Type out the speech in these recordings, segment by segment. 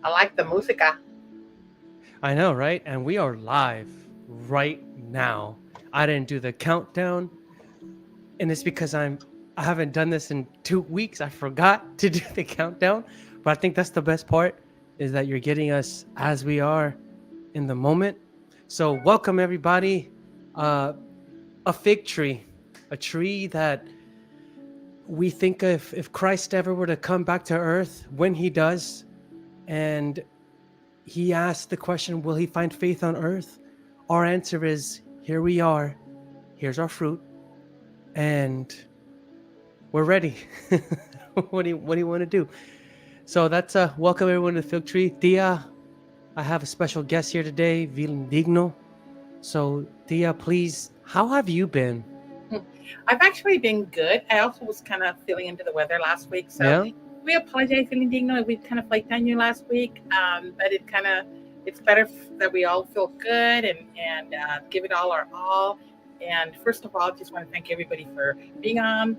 I like the música. I know, right? And we are live right now. I didn't do the countdown, and it's because I haven't done this in 2 weeks. I forgot to do the countdown, but I think that's the best part is that you're getting us as we are in the moment. So welcome everybody. Uh, a fig tree, a tree that we think if Christ ever were to come back to earth, when he does, and he asked the question, will he find faith on earth? Our answer is, here we are. Here's our fruit. And we're ready. What do you want to do? So that's welcome everyone to the Fig Tree. Tia, I have a special guest here today, Vil Indigno. So Tia, please, how have you been? I've actually been good. I also was kind of feeling into the weather last week, so Yeah? we apologize, Vil Indigo. We kind of flaked on you last week, but it's better that we all feel good and give it all our all. And first of all, I just want to thank everybody for being on,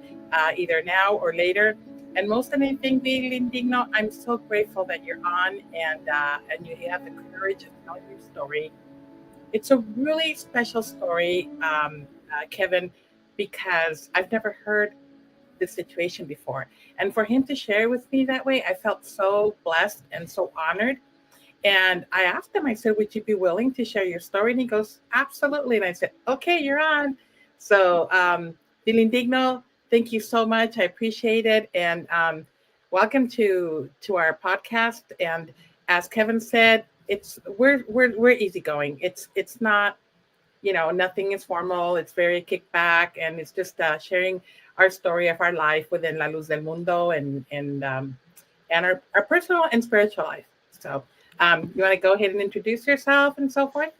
either now or later. And most of anything, Vil Indigno, I'm so grateful that you're on and you have the courage to tell your story. It's a really special story, Kevin, because I've never heard this situation before. And for him to share with me that way, I felt so blessed and so honored. And I asked him, I said, would you be willing to share your story? And he goes, absolutely. And I said, okay, you're on. So, Vil Indigno, thank you so much. I appreciate it. And welcome to our podcast. And as Kevin said, we're easygoing. It's not, nothing is formal. It's very kickback, and it's just sharing our story of our life within La Luz del Mundo and our personal and spiritual life. So, you want to go ahead and introduce yourself and so forth?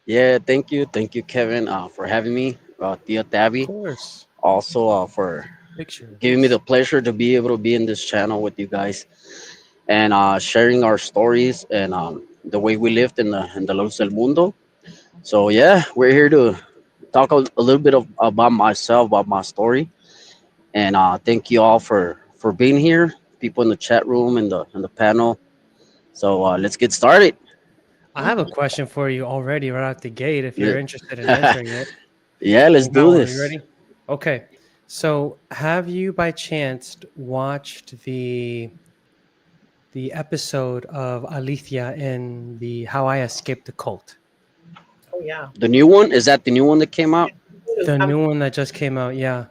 Yeah, thank you, Kevin, for having me, Tia Of Tabby, course. also for Picture, giving me the please. pleasure to be able to be in this channel with you guys and sharing our stories and the way we lived in the Luz del Mundo. So yeah, we're here to talk a little bit about myself, about my story, and thank you all for being here, people in the chat room and the panel. So let's get started. I have a question for you already right out the gate if you're Let- interested in answering it. yeah, let's You got do one. You this. ready? Okay. So, have you by chance watched the episode of Alicia in the How I Escaped the Cult? Oh yeah. The new one, is that the new one that came out? The Um, new one that just came out, yeah.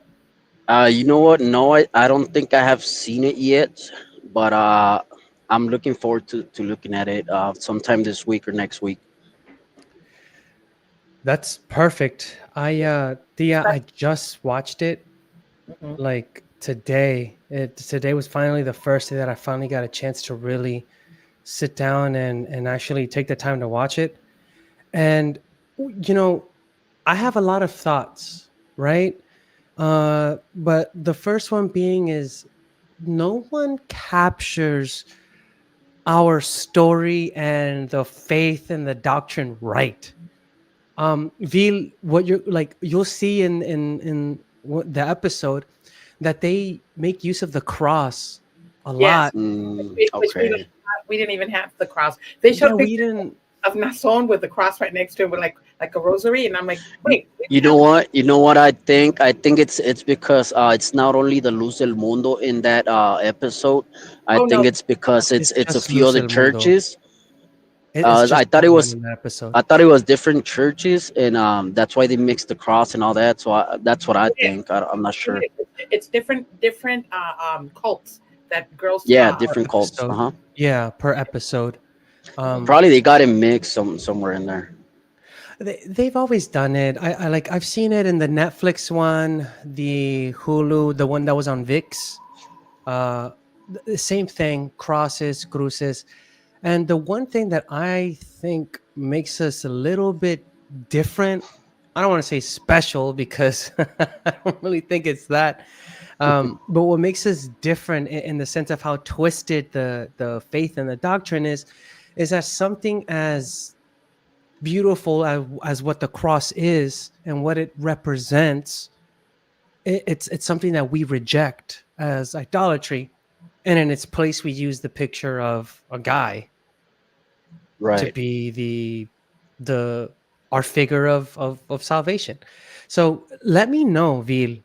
You know what? No, I don't think I have seen it yet, but I'm looking forward to looking at it sometime this week or next week. That's perfect. Thea, but, I just watched it mhm. like today. Today was finally the first day that I finally got a chance to really sit down and actually take the time to watch it. And you know, I have a lot of thoughts, right? But the first one being is no one captures our story and the faith and the doctrine right. Vil, what you're like, you'll see in the episode that they make use of the cross a Yes, lot. which Okay. we didn't even have the cross. They Yeah, showed we pictures didn't. of Nason with the cross right next to him, with like a rosary, and I'm like, wait, we You didn't know have. what? You know what I think? I think it's because it's not only the Luz del Mundo in that episode. I Oh think no, it's because It's it's a just few Luz other del Mundo. churches. It's I just thought that it one was in the episode. I thought it was different churches, and that's why they mixed the cross and all that. So that's what I it think. I'm not sure. is. It's different cults that girls. Yeah, Per different cults. Uh episode. huh. Yeah, per episode. Mhm. Probably they got it mixed somewhere in there. They've always done it. I like I've seen it in the Netflix one, the Hulu, the one that was on VIX. Uh, the same thing, crosses, cruces. And the one thing that I think makes us a little bit different, I don't want to say special because I don't really think it's that. But what makes us different in the sense of how twisted the faith and the doctrine is that something as beautiful as what the cross is and what it represents, it's something that we reject as idolatry, and in its place we use the picture of a guy to Right. be the our figure of salvation. So let me know, Vil.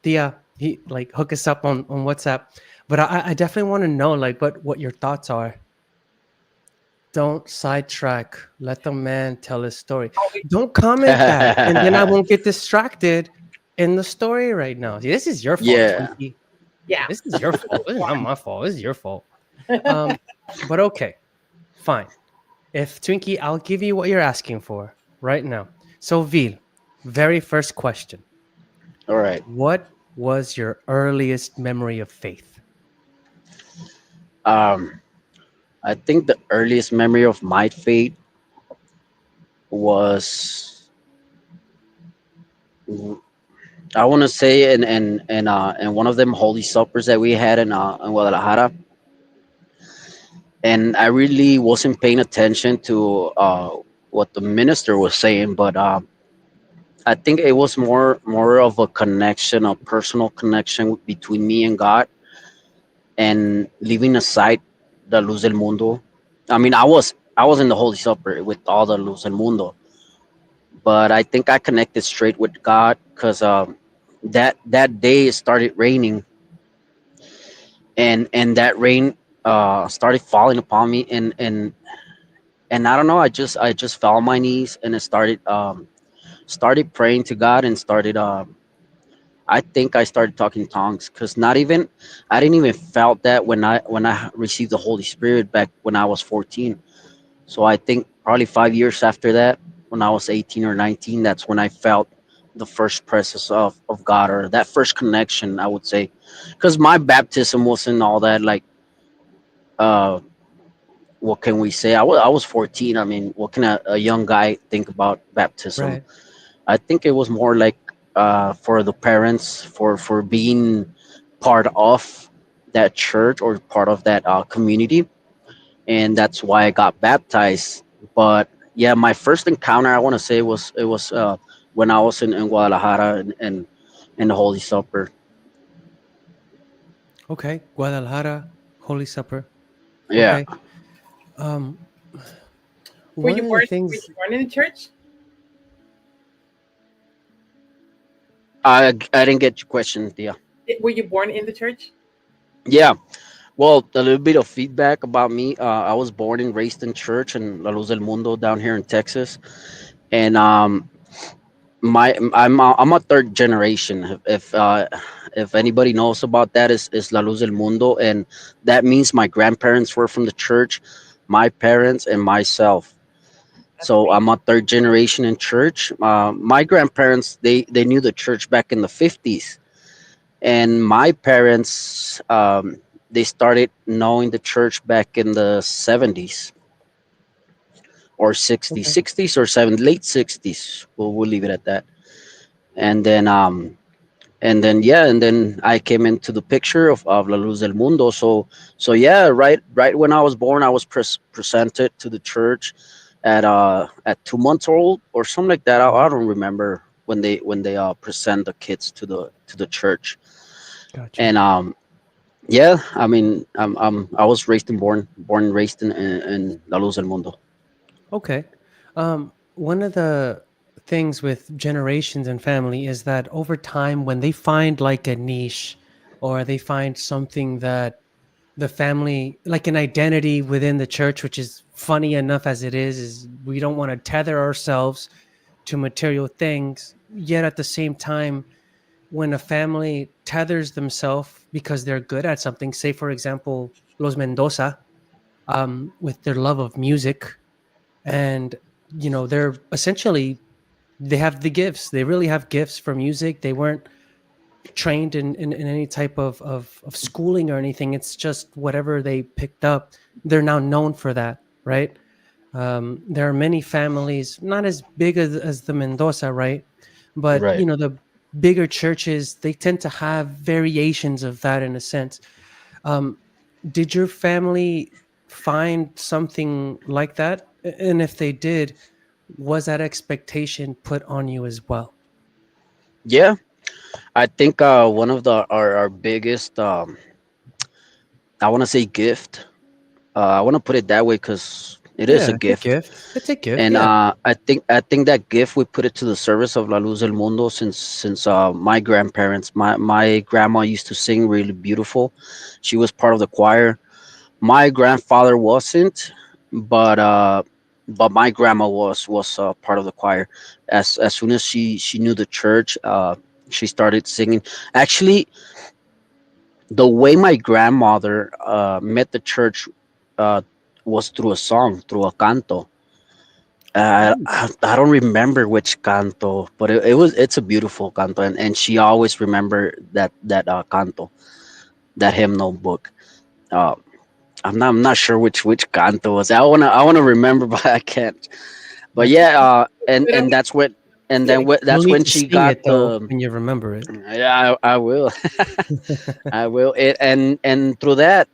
Tia, he like hook us up on WhatsApp. But I definitely want to know like what your thoughts are. Don't sidetrack. Let the man tell his story. Oh, Don't comment that, and then I won't get distracted in the story right now. See, this is your fault, Yeah. Twinkie. yeah. This is your fault. This is not my fault. This is your fault. Um, but okay, fine. If Twinkie, I'll give you what you're asking for right now. So, Vil, very first question. All right. What was your earliest memory of faith? Um, I think the earliest memory of my faith was, I want to say, in one of them holy suppers that we had in Guadalajara, and I really wasn't paying attention to what the minister was saying, but I think it was more of a connection, a personal connection between me and God, and leaving aside the Luz del Mundo. I mean, I was in the Holy Supper with all the Luz del Mundo, but I think I connected straight with God because that day it started raining, and that rain started falling upon me, and I don't know, I just fell on my knees and I started praying to God and started I think I started talking tongues because not even I didn't even felt that when I received the Holy Spirit back when I was 14. So I think probably 5 years after that, when I was 18 or 19, that's when I felt the first presence of God, or that first connection, I would say. Because my baptism wasn't all that like, uh, what can we say? I was 14. I mean, what can a young guy think about baptism? Right. I think it was more like for the parents, for being part of that church or part of that community, and that's why I got baptized. But yeah, my first encounter, I want to say, it was when I was in Guadalajara and in the Holy Supper. Okay. Guadalajara, Holy Supper. Yeah, Okay. Um, Were one you of the born? Were things, you born in the church? I didn't get your question, Dia. Were you born in the church? Yeah, well, a little bit of feedback about me. I was born and raised in church in La Luz del Mundo down here in Texas, and I'm a third generation. If anybody knows about that, is La Luz del Mundo, and that means my grandparents were from the church, my parents, and myself. That's So amazing. I'm a third generation in church. My grandparents, they knew the church back in the 50s, and my parents, they started knowing the church back in the 70s or 60s, okay. 60s or 70s, late 60s. We'll leave it at that. And then yeah, and then I came into the picture of La Luz del Mundo. So yeah, right when I was born, I was presented to the church at 2 months old or something like that. I Mhm. don't remember when they present the kids to the church. Gotcha. And yeah, I mean, I was born and raised in La Luz del Mundo. Okay. One of the things with generations and family is that over time, when they find like a niche or they find something that the family, like an identity within the church, which is funny enough as it is we don't want to tether ourselves to material things. Yet at the same time, when a family tethers themselves because they're good at something, say, for example, Los Mendoza, with their love of music, and they're essentially they have the gifts, they really have gifts for music. They weren't trained in any type of schooling or anything. It's just whatever they picked up. They're now known for that, right? There are many families not as big as the Mendoza, right? But Right. the bigger churches, they tend to have variations of that in a sense. um, did your family find something like that? And if they did, was that expectation put on you as well? Yeah. I think one of our biggest, I want to say gift. I want to put it that way because it is a Yeah, it's a gift. gift. It's a gift. And Yeah. I think that gift we put it to the service of La Luz del Mundo, since my grandparents, my grandma used to sing really beautiful. She was part of the choir. My grandfather wasn't, but my grandma was part of the choir. As soon as she knew the church, she started singing. Actually, the way my grandmother met the church uh, was through a song, through a canto. Mm. I don't remember which canto, but it's a beautiful canto, and she always remember that canto, that hymnal book. Uh, I'm not sure which canto was. I wanna remember, but I can't. But That's yeah, okay. and that's when and Yeah, then you'll that's need when to she sing got it though the. when you remember it. Yeah, I will. I will. And through that,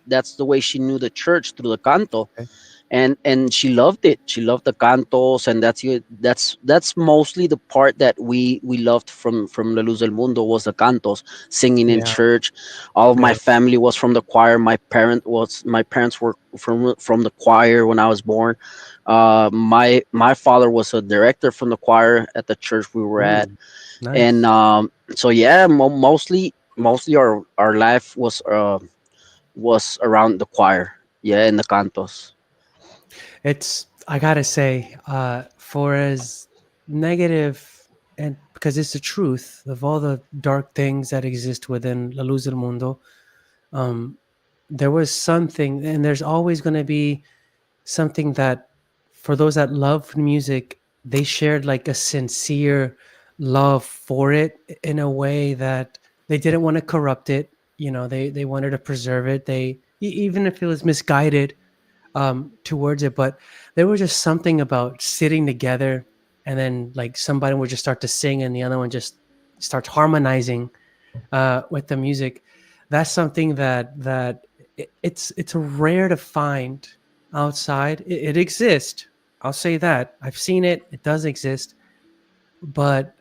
that's the way she knew the church, through the canto. Okay. And she loved it. She loved the cantos, and that's mostly the part that we loved from La Luz del Mundo, was the cantos, singing in Yeah. church. All of my Yeah. family was from the choir. My parents were from the choir when I was born. My father was a director from the choir at the church we were at. Mm, And nice. so yeah, mostly our life was around the choir, yeah, and the cantos. It's I gotta say, for as negative and because it's the truth of all the dark things that exist within La Luz del Mundo, um, there was something, and there's always going to be something that, for those that love music, they shared like a sincere love for it in a way that they didn't want to corrupt it. They wanted to preserve it. Even if it was misguided towards it, but there was just something about sitting together and then like somebody would just start to sing and the other one just starts harmonizing with the music. That's something that it's rare to find outside. It exists. I'll say that. I've seen it. It does exist, but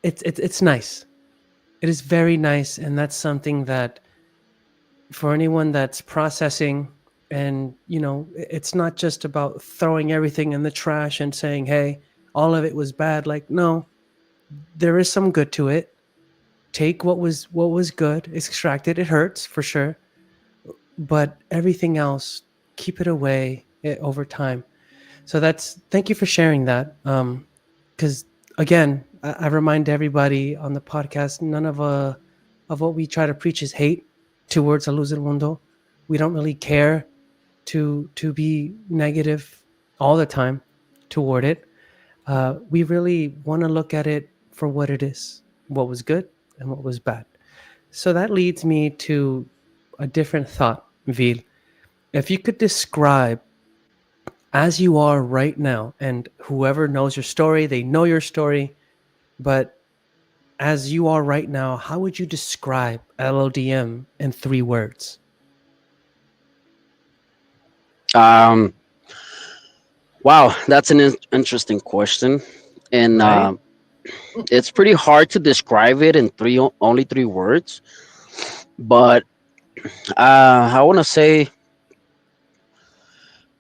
it's nice. It is very nice, and that's something that for anyone that's processing, and it's not just about throwing everything in the trash and saying, hey, all of it was bad. Like, no, there is some good to it. Take what was good, extract it. It hurts for sure, but everything else, keep it away over time. So that's thank you for sharing that. Because again, I remind everybody on the podcast, none of what we try to preach is hate towards a Luz del Mundo. We don't really care to be negative all the time toward it. We really want to look at it for what it is, what was good and what was bad. So that leads me to a different thought, Vil. If you could describe as you are right now, and whoever knows your story, they know your story, but as you are right now, how would you describe LLDM in 3 words? Um, wow, that's an interesting question, and Right? it's pretty hard to describe it in only 3 words. But I want to say,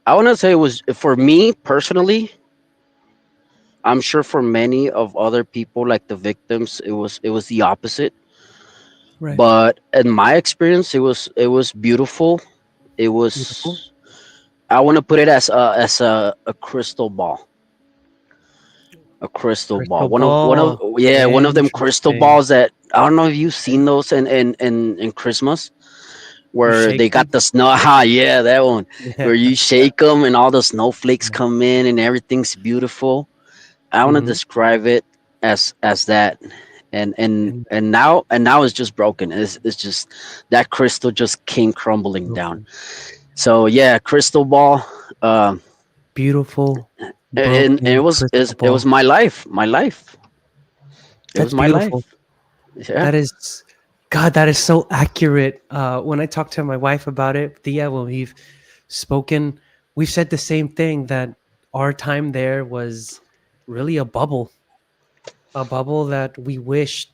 it was, for me personally. I'm sure for many of other people, like the victims, it was the opposite. Right. But in my experience, it was beautiful. It Beautiful. was. I want to put it as a crystal ball. A crystal ball. Crystal One of ball. yeah, one of them crystal Interesting. balls that I don't know if you've Okay. seen those in Christmas, You where shake they got them. the snow. Ah, yeah, that one, where Yeah. you shake them and all the snowflakes Yeah. come in and everything's beautiful. I want to Hmm. describe it as that. and and And and now it's just broken. It's just that crystal just came crumbling down. broken. So yeah, crystal ball. um Beautiful, and it broken was crystal it was ball. my life. It That's was my beautiful. life. Yeah. That is, God, that is so accurate. When I talked to my wife about it, yeah, well, spoken, we've said the same thing that our time there was really a bubble that we wished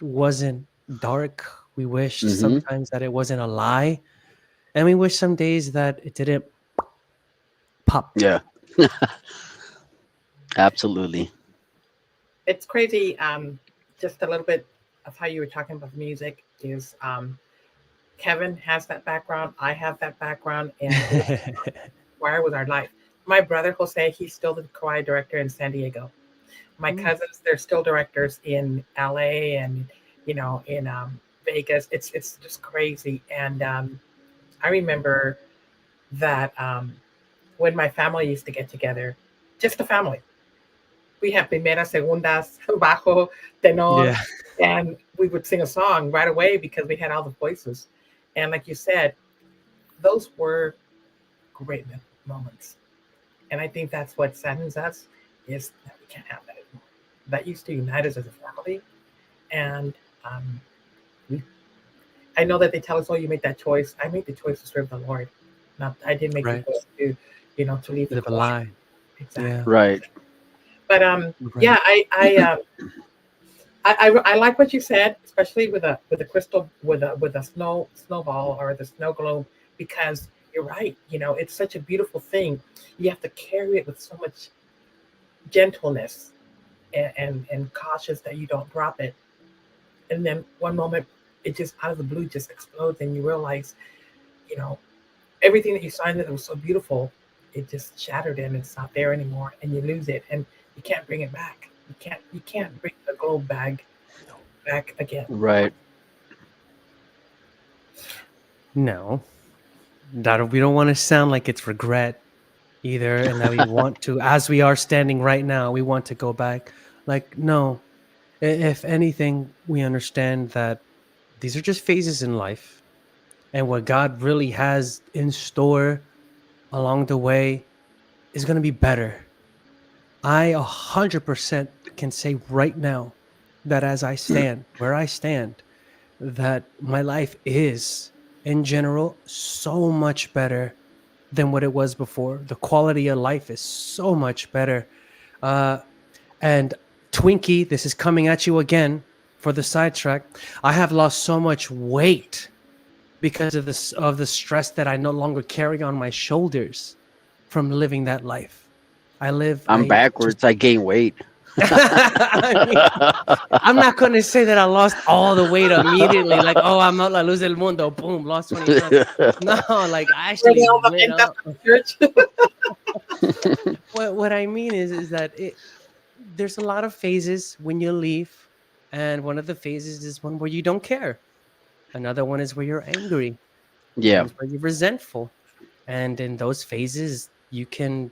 wasn't dark. We wished Mm-hmm. sometimes that it wasn't a lie. And we wish some days that it didn't pop. Yeah, absolutely. It's crazy. Just a little bit of how you were talking about music is Kevin has that background. I have that background, and choir was our life. My brother Jose, he's still the choir director in San Diego. My Mm. cousins, they're still directors in LA and in Vegas. It's just crazy. And I remember that when my family used to get together, just the family, we have primeras, segundas, bajo, tenor, Yeah. and we would sing a song right away because we had all the voices. And like you said, those were great moments. And I think that's what saddens us is that we can't have that anymore. That used to unite us as a family. And um, we, I know that they tell us, "Oh, you made that choice." I made the choice to serve the Lord. Not, I didn't make the Right. choice to leave the Live a choir. lie. Exactly. Yeah. Right. But Right. yeah, I like what you said, especially with a crystal with a snowball or the snow globe, because you're right. It's such a beautiful thing. You have to carry it with so much gentleness and cautious that you don't drop it. And then one moment, it just out of the blue just explodes, and you realize, you know, everything that you signed that was so beautiful, it just shattered and it's not there anymore, and you lose it, and you can't bring it back. You can't bring the globe back again. Right. No, that we don't want to sound like it's regret either, and that we want to, as we are standing right now, we want to go back. Like, no. If anything, we understand that these are just phases in life, and what God really has in store along the way is going to be better. I 100% can say right now that as I stand where I stand, that my life is in general so much better than what it was before. The quality of life is so much better. Uh, and Twinkie, this is coming at you again for the sidetrack. I have lost so much weight because of the stress that I no longer carry on my shoulders from living that life. I'm I just backwards. I gain weight. I mean, I'm not going to say that I lost all the weight immediately. Like, oh, I'm not La Luz del Mundo. Boom, lost 20 pounds. No, like I Where they actually all the went ventas up. from church. What I mean is that there's a lot of phases when you leave, and one of the phases is one where you don't care. Another one is where you're angry. Yeah. One is where you're resentful. And in those phases, you can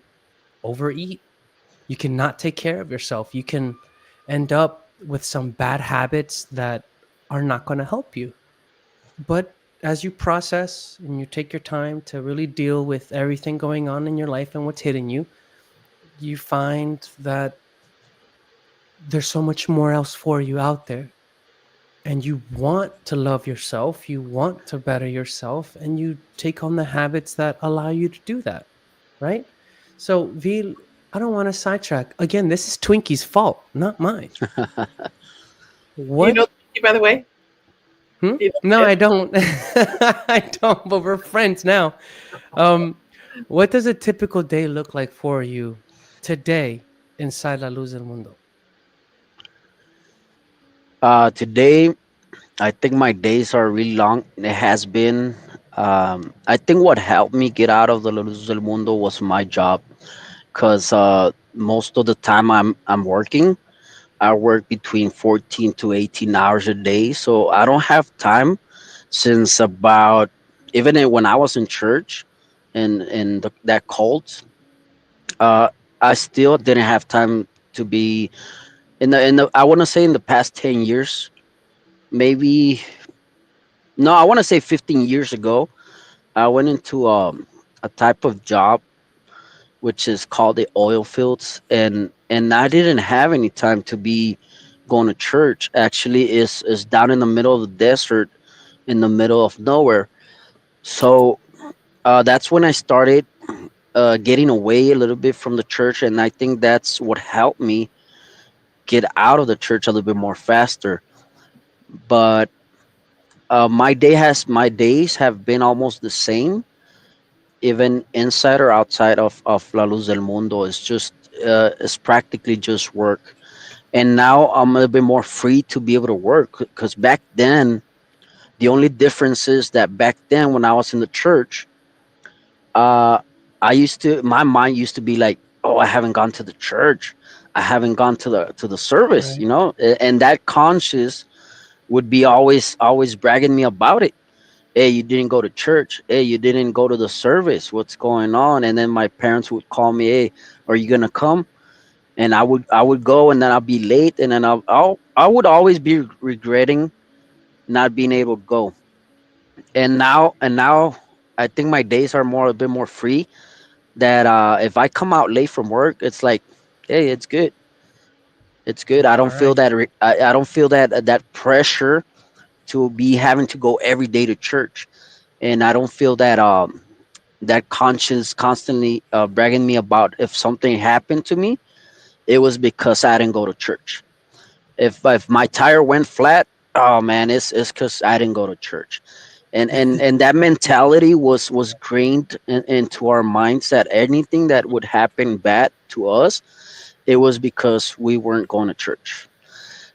overeat. You can not take care of yourself. You can end up with some bad habits that are not going to help you. But as you process and you take your time to really deal with everything going on in your life and what's hitting you, you find that there's so much more else for you out there. And you want to love yourself, you want to better yourself, and you take on the habits that allow you to do that, right? So, Vil, I don't want to sidetrack. Again, this is Twinkie's fault, not mine. Do you know What? Twinkie, by the way? Hmm? Do you know No, who it I is? don't. I don't, but we're friends now. Um, what does a typical day look like for you today inside La Luz del Mundo? Today, I think my days are really long. It has been. I think what helped me get out of the Luz del Mundo was my job, because most of the time I'm working. I work between 14 to 18 hours a day, so I don't have time since about when I was in church and that cult. Uh, I still didn't have time to be in the. I want to say in the past 10 years, maybe no, I want to say 15 years ago. I went into a type of job which is called the oil fields, and I didn't have any time to be going to church. Actually, is down in the middle of the desert, in the middle of nowhere. So that's when I started getting away a little bit from the church, and I think that's what helped me get out of the church a little bit more faster. but my days have been almost the same, even inside or outside of La Luz del Mundo. It's practically just work. And now I'm a little bit more free to be able to work, because back then the only difference is that back then when I was in the church, uh my mind used to be like, oh, I haven't gone to the church, I haven't gone to the service, Right. and that conscience would be always bragging me about it. Hey, you didn't go to church. Hey, you didn't go to the service. What's going on? And then my parents would call me. Hey, are you gonna come? And I would go, and then I'll be late, and then I would always be regretting not being able to go. And now I think my days are more a bit more free. That if I come out late from work, it's like, hey, it's good. It's good. I All don't feel right. that. I don't feel that pressure to be having to go every day to church, and I don't feel that conscience constantly bragging me about if something happened to me, it was because I didn't go to church. If my tire went flat, oh man, it's because I didn't go to church. And that mentality was grained into our minds, that anything that would happen bad to us, it was because we weren't going to church.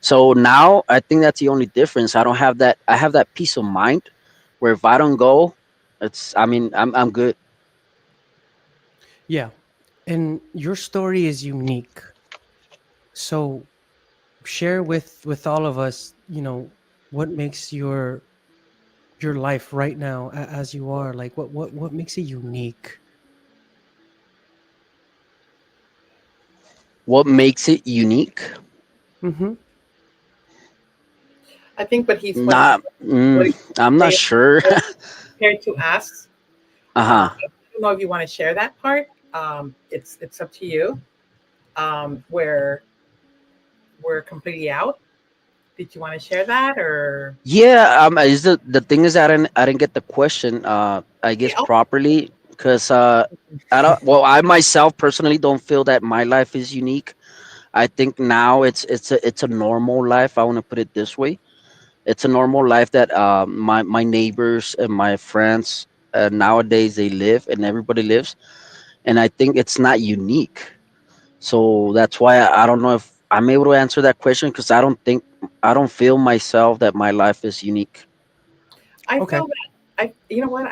So now I think that's the only difference. I don't have that. I have that peace of mind where if I don't go, I mean, I'm good. Yeah. And your story is unique. So share with all of us, what makes your life right now as you are, like what makes it unique. What makes it unique? Mm-hmm. I think Not, what he's I'm not saying sure. compared to us. Uh huh. I don't know if you want to share that part. It's up to you. Where we're completely out. Did you want to share that or? Yeah. Is the thing is that I didn't get the question. I guess Oh, properly, because I don't. Well, I myself personally don't feel that my life is unique. I think now it's a normal life. I want to put it this way. It's a normal life that my neighbors and my friends nowadays they live, and everybody lives, and I think it's not unique. So that's why I don't know if I'm able to answer that question, because I don't feel myself that my life is unique. I Okay. feel that you know what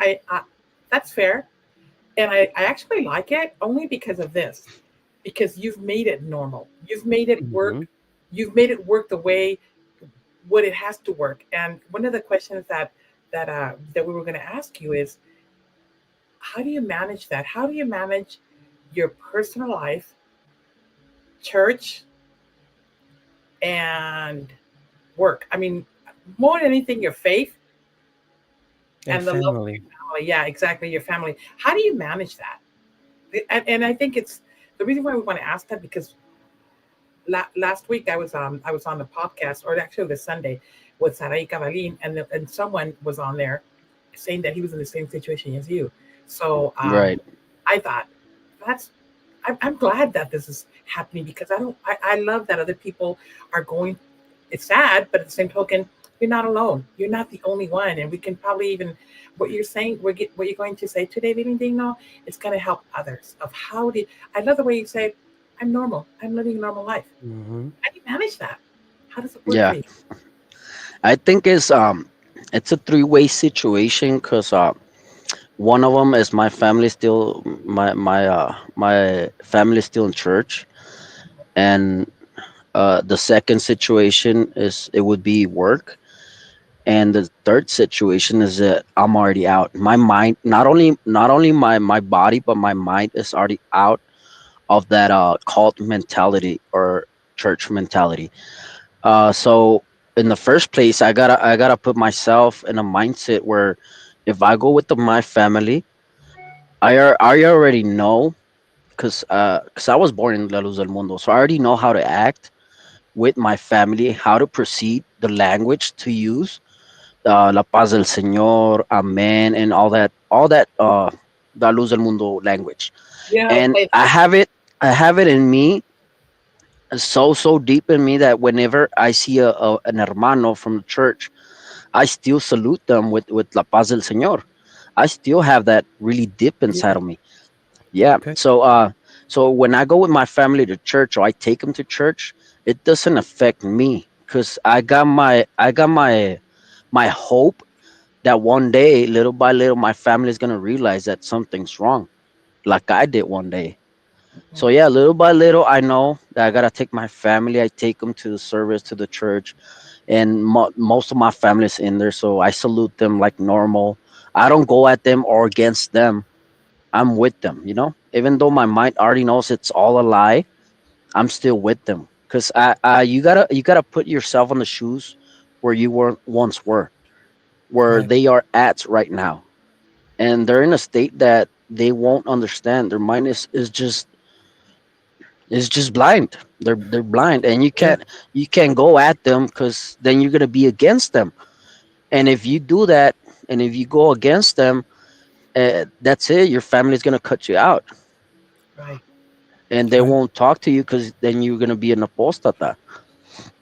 that's fair, and I actually like it only because of this, because you've made it normal. You've made it work. Mm-hmm. You've made it work the way what it has to work. And one of the questions that we were going to ask you is, how do you manage that? How do you manage your personal life, church, and work? I mean, more than anything, your faith And and the love of family. your family. Yeah, exactly, your family. How do you manage that? And I think it's the reason why we want to ask that, because last week I was on the podcast, or actually this Sunday, with Sarai Cavalin, and someone was on there saying that he was in the same situation as you. So Right. I thought that's I'm glad that this is happening, because I love that other people are going. It's sad, but at the same token, you're not alone. You're not the only one, and we can probably even what you're saying. What you're going to say today, Living Dino, it's going to help others. Of how do I love the way you say, "I'm normal. I'm living a normal life." Mm-hmm. How do you manage that? How does it work for Yeah. you? I think it's a three-way situation, because one of them is my family still in church, and the second situation is it would be work, and the third situation is that I'm already out. My mind, not only my body, but my mind is already out of that cult mentality or church mentality. So in the first place, I gotta put myself in a mindset where if I go with my family, I already know, because I was born in La Luz del Mundo, so I already know how to act with my family, how to proceed, the language to use, La Paz del Señor, Amen, and all that La Luz del Mundo language, You know how to and play I that. have it in me so deep in me that whenever I see an hermano from the church, I still salute them with La Paz del Señor. I still have that really deep inside of Really? me. Yeah. Okay. So when I go with my family to church or I take them to church, it doesn't affect me because I got my hope that one day, little by little, my family is gonna realize that something's wrong, like I did one day. So yeah, little by little, I know that I gotta take my family. I take them to the service, to the church, and most of my family's in there. So I salute them like normal. I don't go at them or against them. I'm with them. Even though my mind already knows it's all a lie, I'm still with them. Cause you gotta put yourself on the shoes where you were once were, where Right. they are at right now, and they're in a state that they won't understand. Their mind is just blind. They're blind, and you Yeah. can't go at them because then you're gonna be against them. And if you do that, and if you go against them, that's it. Your family's gonna cut you out, Right. and they Right. won't talk to you because then you're gonna be an apostata.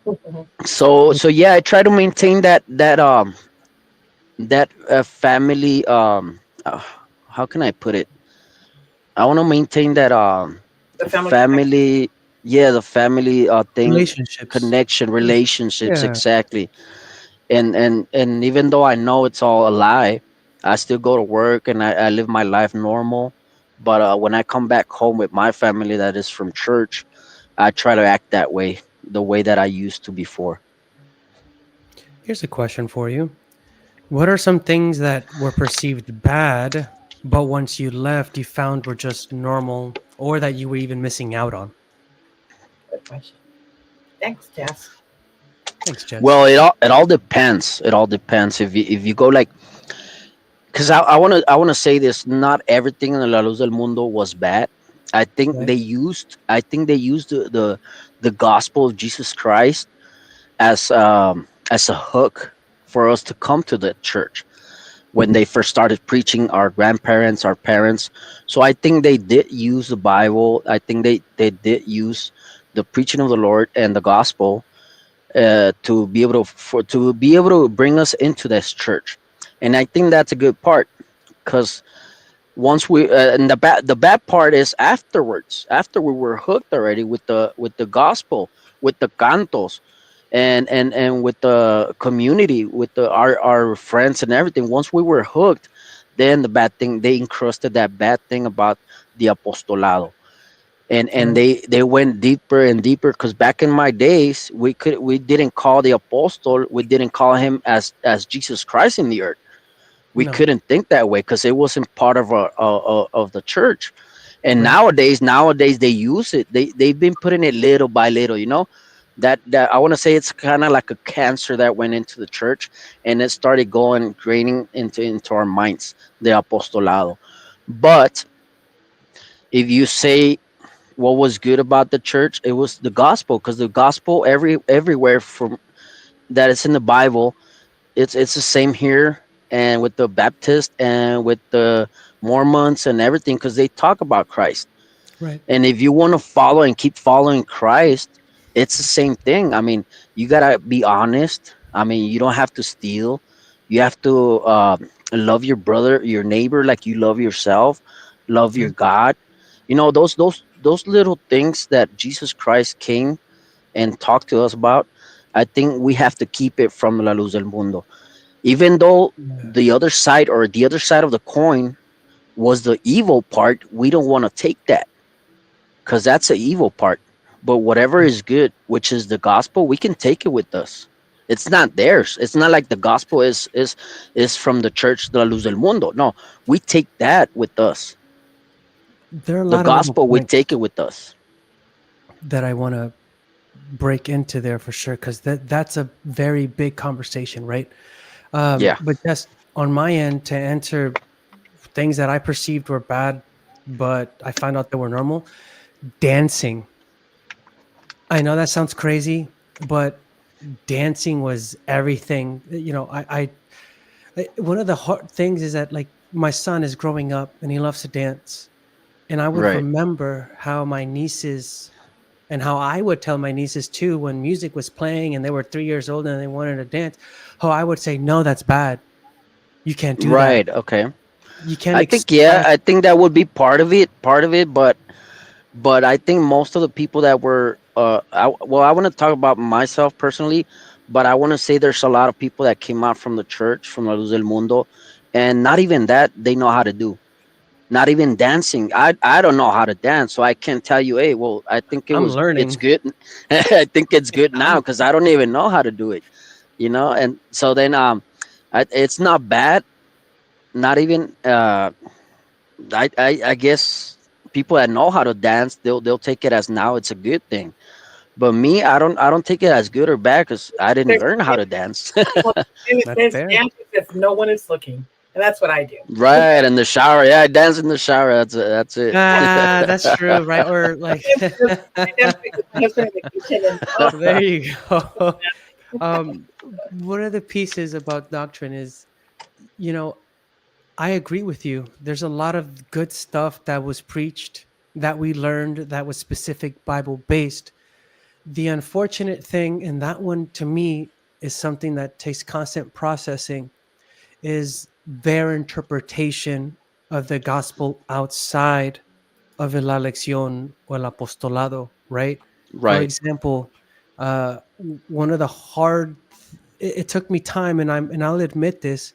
Mhm. So yeah, I try to maintain that family. How can I put it? I want to maintain that The family connection. family. Yeah, the family thing, Relationships. connection, Yeah. relationships, Yeah. exactly. And even though I know it's all a lie, I still go to work and I live my life normal. But when I come back home with my family that is from church, I try to act that way, the way that I used to before. Here's a question for you. What are some things that were perceived bad, but once you left, you found were just normal, or that you were even missing out on? Good question. Thanks, Jess. Thanks, Jess. Well, it all depends. It all depends. If you go like, because I wanna say this. Not everything in La Luz del Mundo was bad. Right. I think they used the gospel of Jesus Christ as a hook for us to come to the church when they first started preaching, our grandparents, our parents. So I think they did use the Bible. I think they did use the preaching of the Lord and the gospel to be able to bring us into this church. And I think that's a good part because once we and the bad part is afterwards, after we were hooked already with the gospel, with the cantos, and with the community, with our friends and everything. Once we were hooked, then the bad thing, they encrusted that bad thing about the apostolado, and Right. they went deeper and deeper. Because back in my days, we didn't call the apostle, we didn't call him as Jesus Christ in the earth. We No. couldn't think that way because it wasn't part of the church. And Right. nowadays they use it. They've been putting it little by little. That I want to say it's kind of like a cancer that went into the church, and it started going draining into our minds, the apostolado. But if you say what was good about the church, it was the gospel, because the gospel everywhere from that is in the Bible, it's the same here, and with the Baptist and with the Mormons and everything, because they talk about Christ. Right. And if you want to follow and keep following Christ, it's the same thing. I mean, you gotta be honest. I mean, you don't have to steal. You have to love your brother, your neighbor, like you love yourself. Love your Right. God. Those little things that Jesus Christ came and talked to us about. I think we have to keep it from La Luz del Mundo, even though Yeah. the other side of the coin was the evil part. We don't want to take that because that's the evil part. But whatever is good, which is the gospel, we can take it with us. It's not theirs. It's not like the gospel is from the church de la Luz del Mundo. No, we take that with us. There are a The lot of little gospel, we take points it with us. that I want to break into there for sure, because that's a very big conversation, right? Yeah. But just on my end, to answer things that I perceived were bad, but I found out they were normal. Dancing. I know that sounds crazy, but dancing was everything. One of the hard things is that, like, my son is growing up and he loves to dance, and I would Right. remember how my nieces and how I would tell my nieces too when music was playing and they were 3 years old and they wanted to dance, how I would say, no, that's bad. You can't do that. Right. Okay. You can't I think, yeah, express. I think that would be part of it, but I think most of the people that were well, I want to talk about myself personally, but I want to say there's a lot of people that came out from the church, from La Luz del Mundo, and not even that they know how to do. Not even dancing. I don't know how to dance, so I can't tell you, hey, well, I think I'm it's learning. good. I think it's good now I'm because I don't even know how to do it, and so then it's not bad. Not even I guess people that know how to dance, they'll take it as now it's a good thing. But me, I don't take it as good or bad because I didn't There's learn how to dance. well, That's there's fair. dances if no one is looking, and that's what I do. Right, in the shower. Yeah, I dance in the shower. That's it. Ah, that's true, right? Or like, I dance with my husband in the kitchen, and oh, there you go. Um, one of the pieces about doctrine is, you know, I agree with you. There's a lot of good stuff that was preached, that we learned, that was specific Bible based. The unfortunate thing, and that one to me is something that takes constant processing, is their interpretation of the gospel outside of la lección o el apostolado, right? For Right, example, one of the hard, it took me time, and I'll admit this,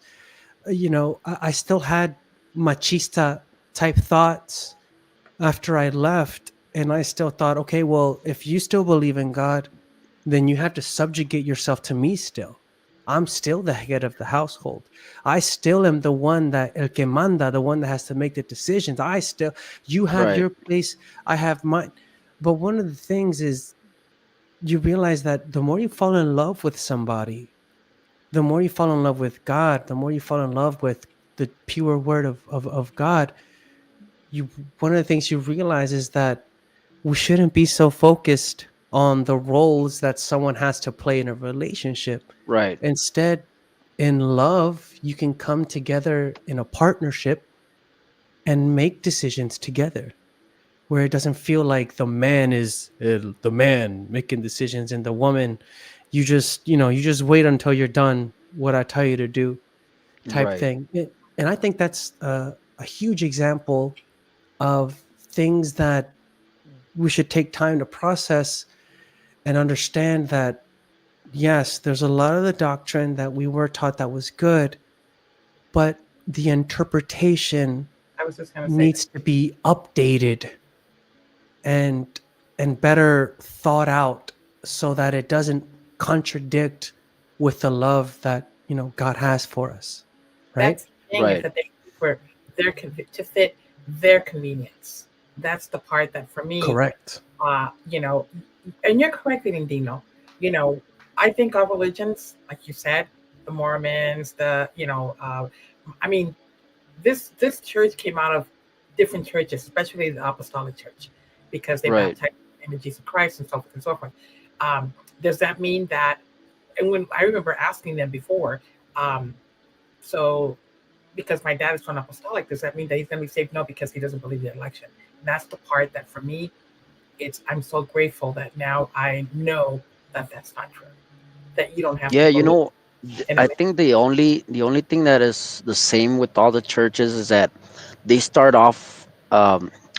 I still had machista type thoughts after I left. And I still thought, okay, well, if you still believe in God, then you have to subjugate yourself to me still. I'm still the head of the household. I still am the one that el que manda, the one that has to make the decisions. You have right, your place, I have mine. But one of the things is you realize that the more you fall in love with somebody, the more you fall in love with God, the more you fall in love with the pure word of God, you one of the things you realize is that we shouldn't be so focused on the roles that someone has to play in a relationship. right, Instead, in love, you can come together in a partnership and make decisions together where it doesn't feel like the man is the man making decisions and the woman, you just wait until you're done what I tell you to do type right, thing. And I think that's a huge example of things that we should take time to process and understand that, yes, there's a lot of the doctrine that we were taught that was good, but the interpretation I was just gonna say that. needs to be updated and better thought out so that it doesn't contradict with the love that God has for us, right? That's the thing is right, that they for to fit their convenience. That's the part that for me, Correct. uh, you know, and you're correct, Dino. You know, I think our religions, like you said, the Mormons, I mean, this church came out of different churches, especially the Apostolic Church, because they right. baptized in the name of Jesus Christ and so forth and so forth. Does that mean that? And when I remember asking them before, um, so because my dad is from Apostolic, does that mean that he's going to be saved? No, because he doesn't believe the election. And that's the part that for me, I'm so grateful that now I know that that's not true. That you don't have to Yeah, believe in I a think the only thing that is the same with all the churches is that they start off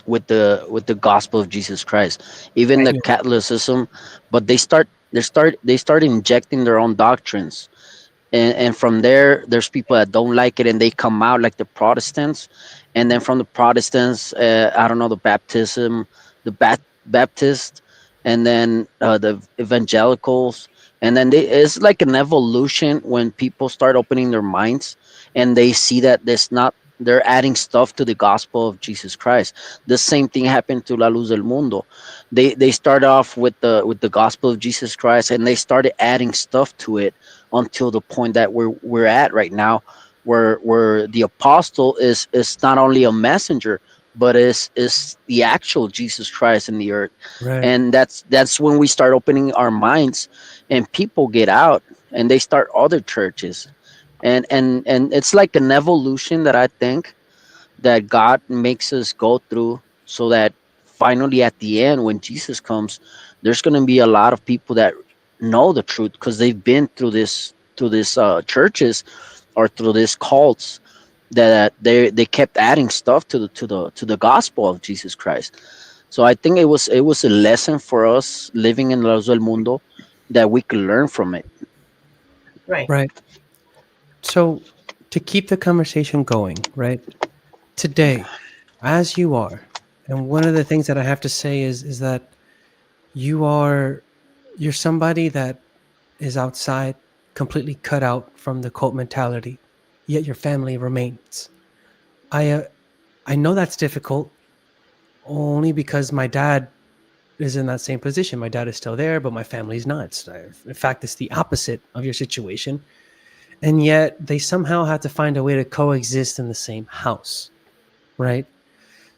with the gospel of Jesus Christ, even right. the Yeah. Catholicism, but they start injecting their own doctrines, and from there there's people that don't like it and they come out like the Protestants, and then from the Protestants, I don't know, the baptism, the Baptist, and then the evangelicals, and then it's like an evolution when people start opening their minds and they see that there's not they're adding stuff to the gospel of Jesus Christ. The same thing happened to La Luz del Mundo. They start off with the gospel of Jesus Christ and they started adding stuff to it until the point that we're at right now, where the apostle is not only a messenger but is the actual Jesus Christ in the earth. Right. And that's when we start opening our minds and people get out and they start other churches. And it's like an evolution that I think that God makes us go through, so that finally at the end when Jesus comes, there's going to be a lot of people that know the truth because they've been through this churches or through these cults that they kept adding stuff to the gospel of Jesus Christ. So I think it was a lesson for us living in Luz del Mundo that we could learn from it. Right. Right. So to keep the conversation going, right? Today, as you are, and one of the things that I have to say is that you are you're somebody that is outside, completely cut out from the cult mentality, yet your family remains. I uh, I know that's difficult only because my dad is in that same position. My dad is still there, but my family's not. In fact, it's the opposite of your situation. And yet they somehow had to find a way to coexist in the same house, right?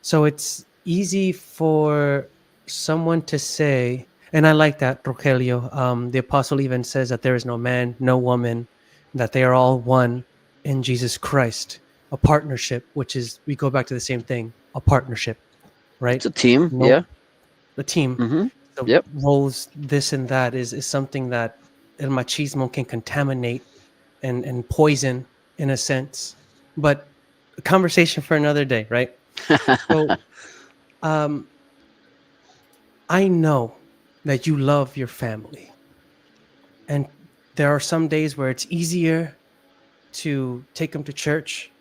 So it's easy for someone to say, and I like that, Rogelio. The apostle even says that there is no man, no woman, that they are all one in Jesus Christ, a partnership, which is, we go back to the same thing, a partnership, right? It's a team, No, yeah. the team, Mm-hmm. the Yep. roles, this and that is something that el machismo can contaminate and poison in a sense, but a conversation for another day, right? So, um, I know that you love your family, and there are some days where it's easier to take them to church,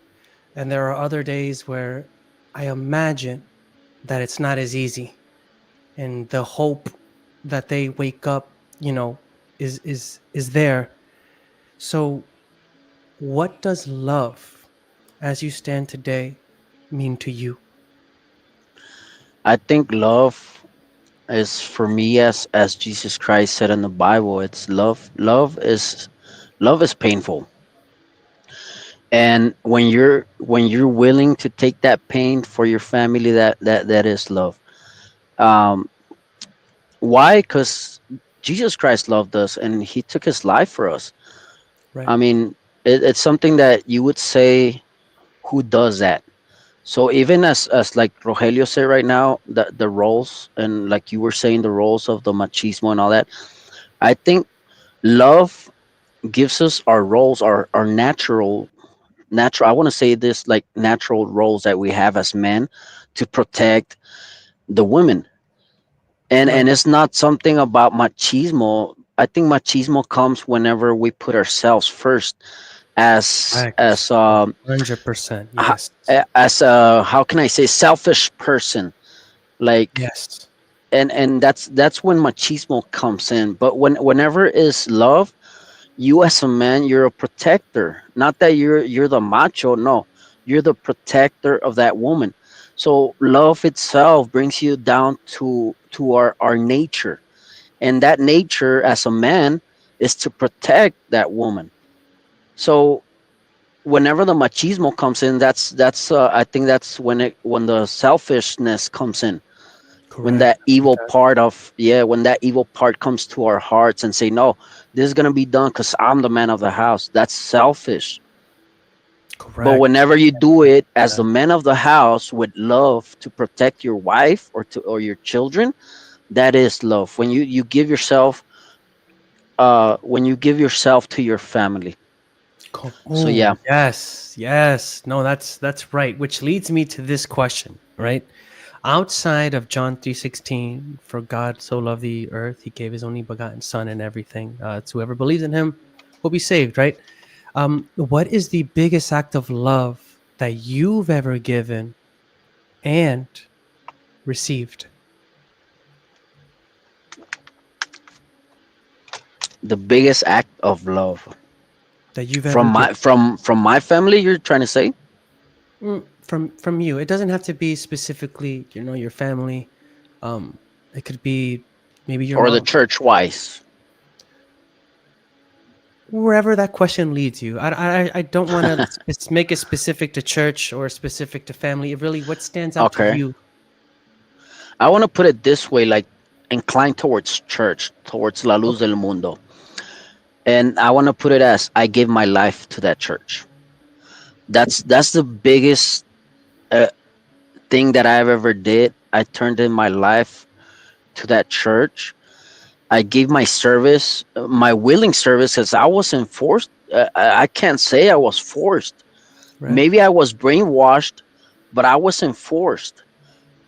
and there are other days where I imagine that it's not as easy, and the hope that they wake up, is there. So, what does love, as you stand today, mean to you? I think love is for me as Jesus Christ said in the Bible, it's love. Love is painful. And when you're willing to take that pain for your family, that is love. Um why? Because Jesus Christ loved us and he took his life for us. Right. I mean, it's something that you would say, who does that? So even as like Rogelio said right now, the roles, and like you were saying, the roles of the machismo and all that, I think love gives us our roles, our natural, I want to say this, like natural roles that we have as men to protect the women. And Right. it's not something about machismo. I think machismo comes whenever we put ourselves first Correct. as 100%. Yes. as a, how can I say, selfish person, like. Yes. And that's when machismo comes in. But whenever is love, you as a man, you're a protector. Not that you're the macho, no, you're the protector of that woman. So love itself brings you down to our nature, and that nature as a man is to protect that woman. So whenever the machismo comes in, that's I think that's when the selfishness comes in, when Correct. that evil part of, yeah, when that evil part comes to our hearts and say, no, this is going to be done because I'm the man of the house. That's selfish. But Correct. whenever you do it as That. the man of the house with love to protect your wife or your children, that is love. When you give yourself, when you give yourself to your family. So Oh, yeah. yes. Yes. No, that's right. Which leads me to this question, right? Outside of John 3:16, for God so loved the earth, he gave his only begotten son and everything. To whoever believes in him will be saved, right? What is the biggest act of love that you've ever given and received? The biggest act of love That you've from ever my given? from my family, you're trying to say? From you. It doesn't have to be specifically, your family. Um, it could be maybe your Or the mom. church wise? Wherever that question leads you. I don't want to make it specific to church or specific to family. It really, what stands out to Okay, you? I want to put it this way, like inclined towards church, towards La Luz Okay. del Mundo. And I want to put it as I gave my life to that church. That's the biggest uh, thing that I've ever did. I turned in my life to that church. I gave my service, my willing service, because I wasn't forced. I can't say I was forced. Right. Maybe I was brainwashed, but I wasn't forced.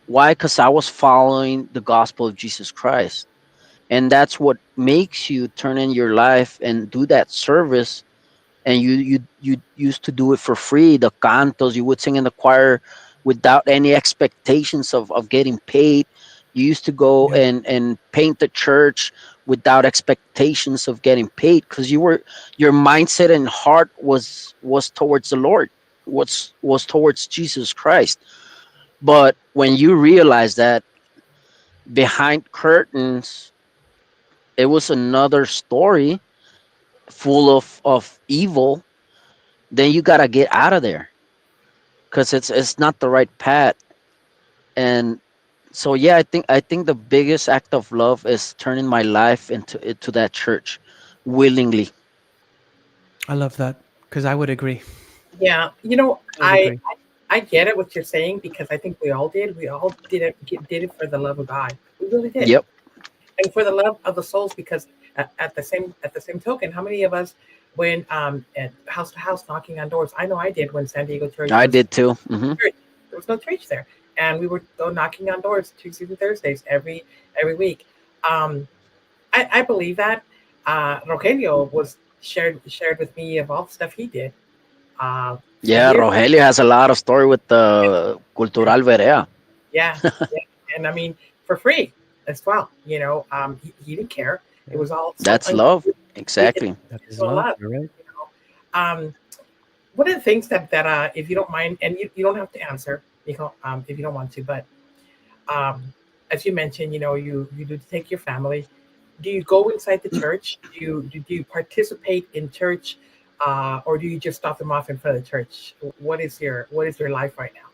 Why? Because I was following the gospel of Jesus Christ. And that's what makes you turn in your life and do that service. And you used to do it for free. The cantos you would sing in the choir without any expectations of getting paid. You used to go Yeah. and paint the church without expectations of getting paid, because your mindset and heart was towards the Lord, was towards Jesus Christ. But when you realize that behind curtains it was another story full of evil, then you gotta get out of there, because it's not the right path. And so yeah, I think the biggest act of love is turning my life into that church willingly. I love that because I would agree. Yeah, I would agree. I get it what you're saying because I think we all did. We all did it for the love of God. We really did, Yep. and for the love of the souls. Because at the same token, how many of us went at house to house knocking on doors? I know I did when San Diego Church I was did too. church. There was no church there, and we would go knocking on doors Tuesdays and Thursdays every week. Um, I believe that Rogelio was shared with me of all the stuff he did for Yeah, years. Rogelio has a lot of story with the And Cultural Verea. yeah, yeah, and I mean for free as well. He didn't care. It Yeah. was all so That's love. it, Exactly. That is so love. love. You're right. You know, one of the things that if you don't mind, and you don't have to answer, if you don't want to, but um, as you mentioned, you do take your family. Do you go inside the church? Do you participate in church, or do you just stop them off in front of the church? What is your life right now?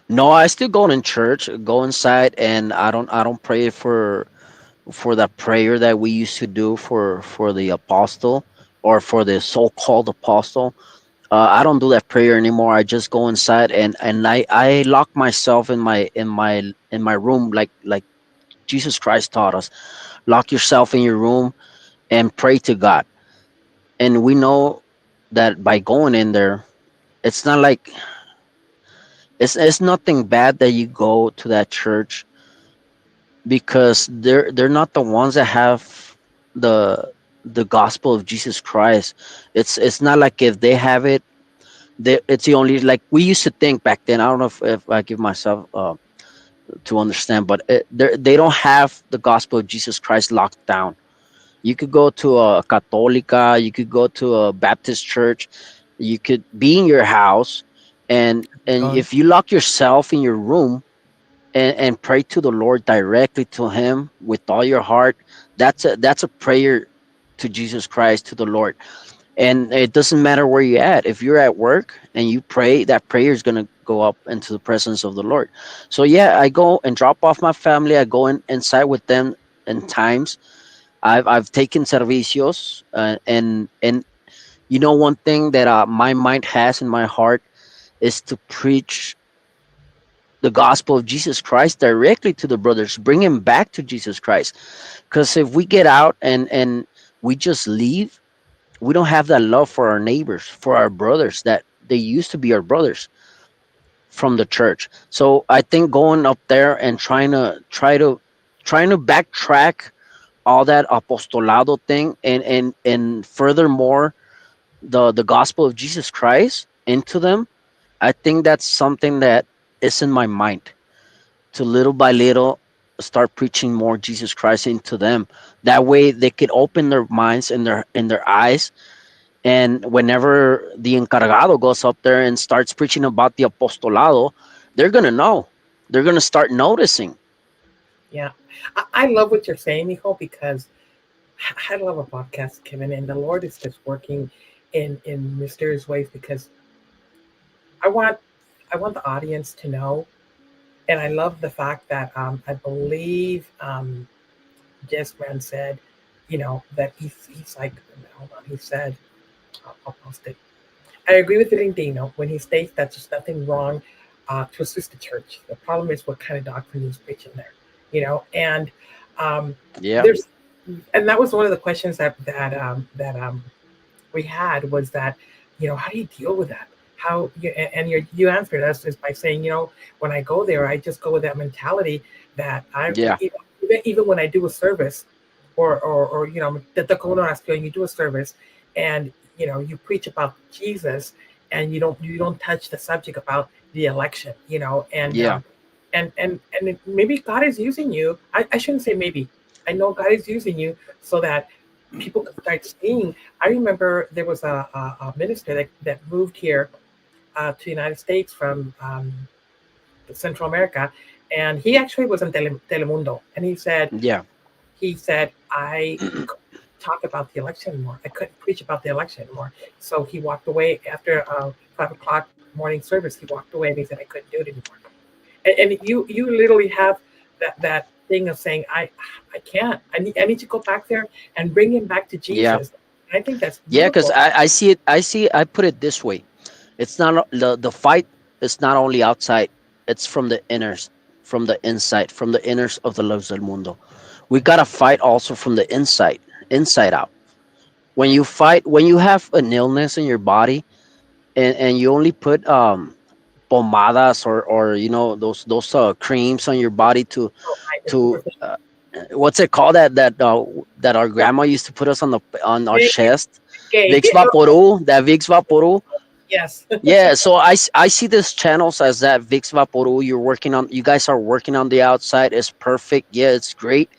No, I still go in church, go inside, and I don't pray for that prayer that we used to do for the apostle, or for the so-called apostle. I don't do that prayer anymore. I just go inside, and I lock myself in my room, like Jesus Christ taught us. Lock yourself in your room and pray to God. And we know that by going in there, it's not like it's nothing bad that you go to that church, because they're not the ones that have the the gospel of Jesus Christ. It's not like if they have it, it's the only, like we used to think back then. I don't know if I give myself to understand, but they don't have the gospel of Jesus Christ locked down. You could go to a Católica, you could go to a Baptist church, you could be in your house, and Gone. if you lock yourself in your room and pray to the Lord directly to Him with all your heart, that's a prayer to Jesus Christ, to the Lord. And it doesn't matter where you're at. If you're at work and you pray, that prayer is going to go up into the presence of the Lord. So yeah, I go and drop off my family. I go inside with them in times. I've taken servicios, and one thing that my mind has in my heart is to preach the gospel of Jesus Christ directly to the brothers, bring him back to Jesus Christ. Because if we get out and we just leave, we don't have that love for our neighbors, for our brothers that they used to be our brothers from the church. So I think going up there and trying to backtrack all that apostolado thing, and furthermore the gospel of Jesus Christ into them, I think that's something that is in my mind, to little by little start preaching more Jesus Christ into them. That way they could open their minds and their eyes, and whenever the encargado goes up there and starts preaching about the apostolado, they're going to know. They're going to start noticing. Yeah, I love what you're saying, Nico, because I love a podcast, Kevin, and the Lord is just working in mysterious ways because I want I want the audience to know, and I love the fact that I believe Jess Man said, that he's like, hold on, he said, I'll post it. I agree with Dino when he states that there's nothing wrong to assist the church. The problem is what kind of doctrine he's preaching there, and Yeah. There's, and that was one of the questions that we had was that, how do you deal with that? How you, and you answered us just by saying, when I go there, I just go with that mentality that Yeah. even when I do a service, or the oración, you do a service, and you preach about Jesus, and you don't touch the subject about the election, Yeah. and maybe God is using you. I shouldn't say maybe. I know God is using you so that people can start seeing. I remember there was a minister that moved here to the United States from Central America, and he actually was in Telemundo, and Yeah. he said I couldn't talk about the election anymore. I couldn't preach about the election anymore. So he walked away after 5 o'clock morning service. He walked away and he said I couldn't do it anymore. And you literally have that thing of saying I can't. I need to go back there and bring him back to Yeah. Jesus. I think that's Yeah, because beautiful. I see it. I put it this way. It's not the fight is not only outside, it's from the inners, from the inside, from the inners of the Luz del Mundo. We gotta fight also from the inside out. When you fight, when you have an illness in your body, and you only put pomadas, or those creams on your body Oh, it's to superficial. what's it called, that our grandma used to put us on our Gay, chest, gay. Vicks Vaporub, that Vicks Vaporub. Yes. Yeah, so I see this channels as that Vicks Vaporub. You guys are working on the outside. It's perfect. Yeah, it's great.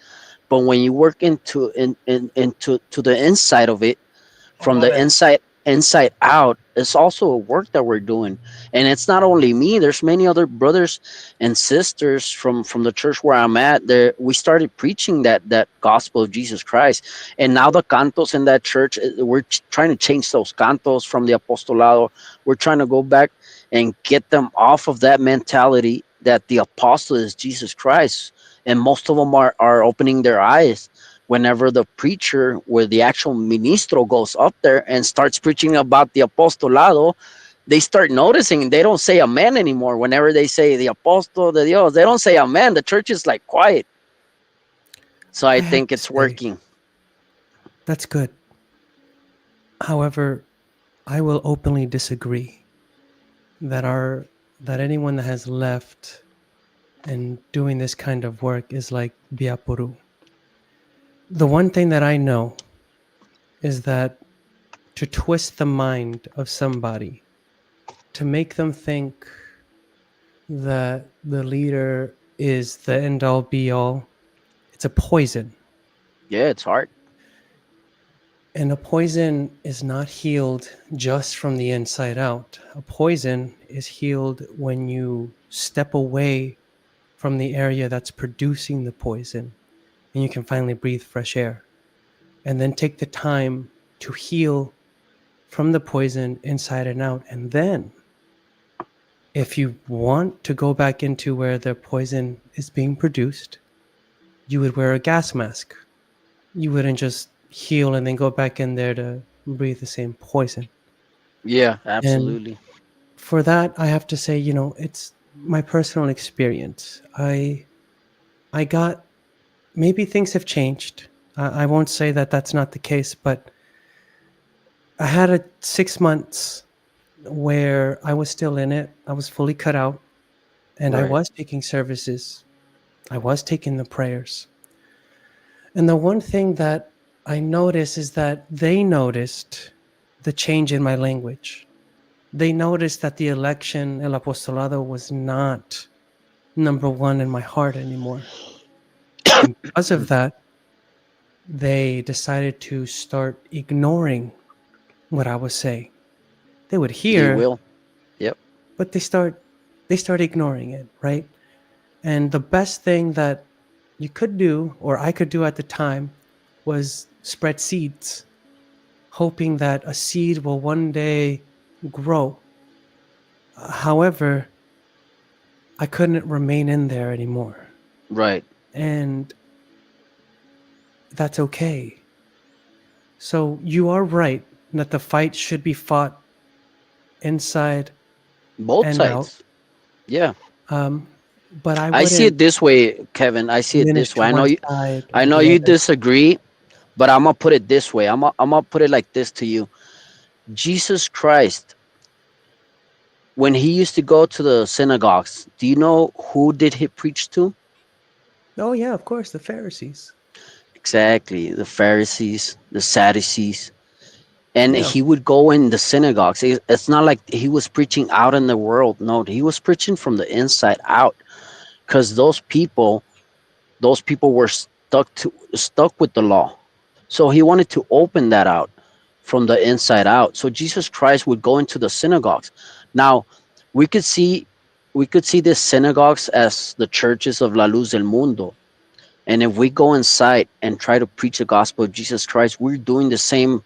But when you work into to the inside of it, I from love the it. inside out, it's also a work that we're doing. And it's not only me, there's many other brothers and sisters from the church where I'm at. There we started preaching that gospel of Jesus Christ. And now the cantos in that church, we're trying to change those cantos from the apostolado. We're trying to go back and get them off of that mentality that the apostle is Jesus Christ. And most of them are opening their eyes whenever the preacher, where the actual ministro, goes up there and starts preaching about the apostolado. They start noticing they don't say amen anymore. Whenever they say the apostol de Dios, they don't say amen. The church is like quiet. So I I have think to it's say working. that's good. However, I will openly disagree that our that anyone that has left and doing this kind of work is like Biapuru. The one thing that I know is that to twist the mind of somebody, to make them think that the leader is the end all be all, it's a poison. Yeah, it's hard. And a poison is not healed just from the inside out. A poison is healed when you step away from the area that's producing the poison and you can finally breathe fresh air. And then take the time to heal from the poison inside and out. And then, if you want to go back into where the poison is being produced, you would wear a gas mask. You wouldn't just heal and then go back in there to breathe the same poison. Yeah, And absolutely. for that, I have to say, it's my personal experience. I got, maybe things have changed. I won't say that that's not the case, but I had 6 months where I was still in it. I was fully cut out, and I Right. was taking services. I was taking the prayers. And the one thing that I noticed is that they noticed the change in my language. They noticed that the election, El Apostolado, was not number one in my heart anymore. And because of that, they decided to start ignoring what I was saying. They would They hear, will. Yep. but they start ignoring it, right? And the best thing that you could do, or I could do at the time, was spread seeds, hoping that a seed will one day grow. However, I couldn't remain in there anymore. Right. And that's okay. So you are right that the fight should be fought inside Both and out. sides. Yeah. Um, but I I see wouldn't it this way, Kevin. I see it this diminish way. to one side I or know the you other. disagree, but I'm gonna put it this way. I'm gonna put it like this to you. Jesus Christ, when he used to go to the synagogues, do you know who did he preach to? Oh yeah, of course, the Pharisees. Exactly, the Pharisees, the Sadducees. And Yeah. he would go in the synagogues. It's not like he was preaching out in the world. No, he was preaching from the inside out, because those people were stuck with the law. So he wanted to open that out from the inside out. So Jesus Christ would go into the synagogues. Now, we could see we could see these synagogues as the churches of La Luz del Mundo. And if we go inside and try to preach the gospel of Jesus Christ, we're doing the same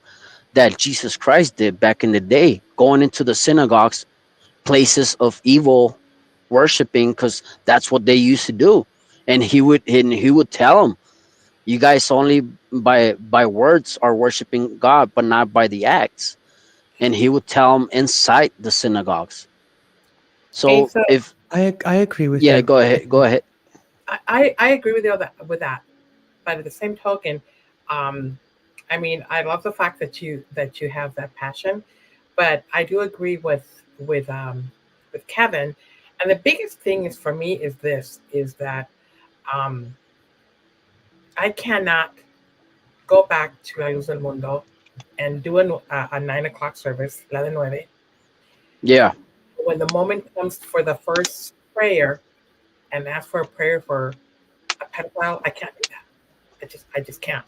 that Jesus Christ did back in the day, going into the synagogues, places of evil worshiping, because that's what they used to do. And he would tell them, you guys only by words are worshiping God, but not by the acts. And he would tell them inside the synagogues. Okay, So so if I agree with yeah, go ahead, go everything. ahead. I agree with you on with that. But at the same token, um, I mean, I love the fact that you have that passion. But I do agree with Kevin. And the biggest thing is for me is this is that um, I cannot go back to La Luz del Mundo and do a 9 o'clock service, la de nueve. Yeah, When the moment comes for the first prayer and ask for a prayer for a pedophile, I can't do that. I just can't.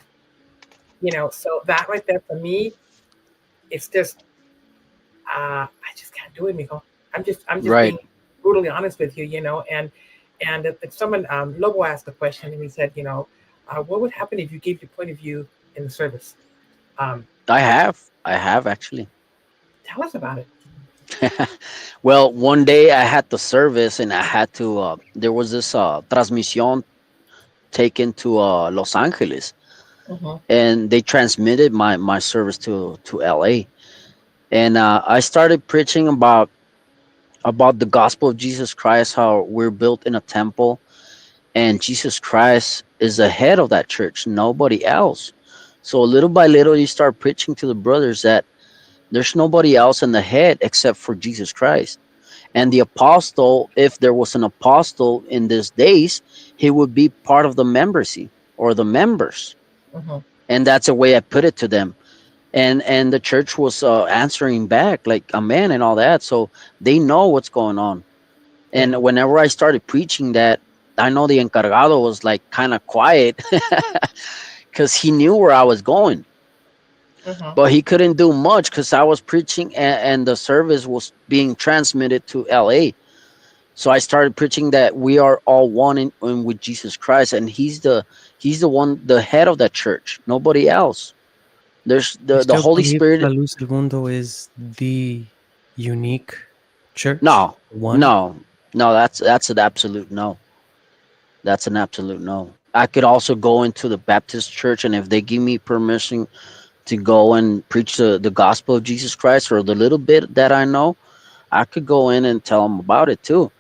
So that right there for me, it's just I just can't do it, Miko. I'm just right. being brutally honest with you, and if someone Lobo asked the question and he said, what would happen if you gave your point of view in the service? Um, I have actually. Tell us about it. Well, one day I had the service and I had to. There was this transmission taken to Los Angeles, Mm-hmm. and they transmitted my service to LA. And I started preaching about the gospel of Jesus Christ, how we're built in a temple, and Jesus Christ is the head of that church, nobody else. So little by little, you start preaching to the brothers that there's nobody else in the head except for Jesus Christ. And the apostle, if there was an apostle in these days, he would be part of the membership or the members. Mm-hmm. And that's the way I put it to them. And the church was answering back like amen and all that. So they know what's going on. Yeah. And whenever I started preaching that, I know the encargado was like kind of quiet because he knew where I was going, Mm-hmm. but he couldn't do much because I was preaching and the service was being transmitted to LA. So I started preaching that we are all one in with Jesus Christ, and he's the one, the head of that church, nobody else. There's You the still Holy believe La Spirit. Luz del Mundo is the unique church? No, One? no, no. That's an absolute no. That's an absolute no. I could also go into the Baptist church, and if they give me permission to go and preach the gospel of Jesus Christ or the little bit that I know, I could go in and tell them about it too.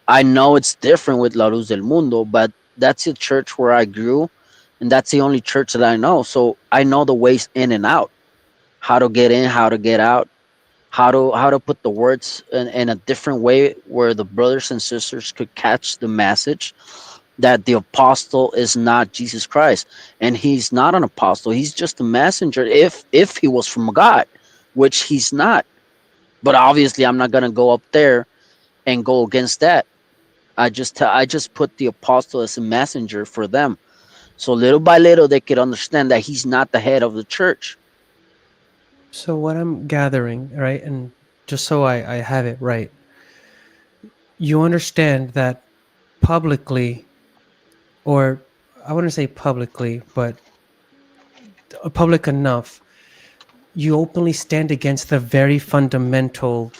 I know it's different with La Luz del Mundo, but that's the church where I grew, and that's the only church that I know. So I know the ways in and out, how to get in, how to get out, how to put the words in a different way where the brothers and sisters could catch the message that the apostle is not Jesus Christ, and he's not an apostle. He's just a messenger if he was from God, which he's not. But obviously, I'm not gonna go up there and go against that. I just put the apostle as a messenger for them, so little by little they could understand that he's not the head of the church. So what I'm gathering, right, and just so I have it right, you understand that publicly, or I wouldn't say publicly, but public enough, you openly stand against the very fundamental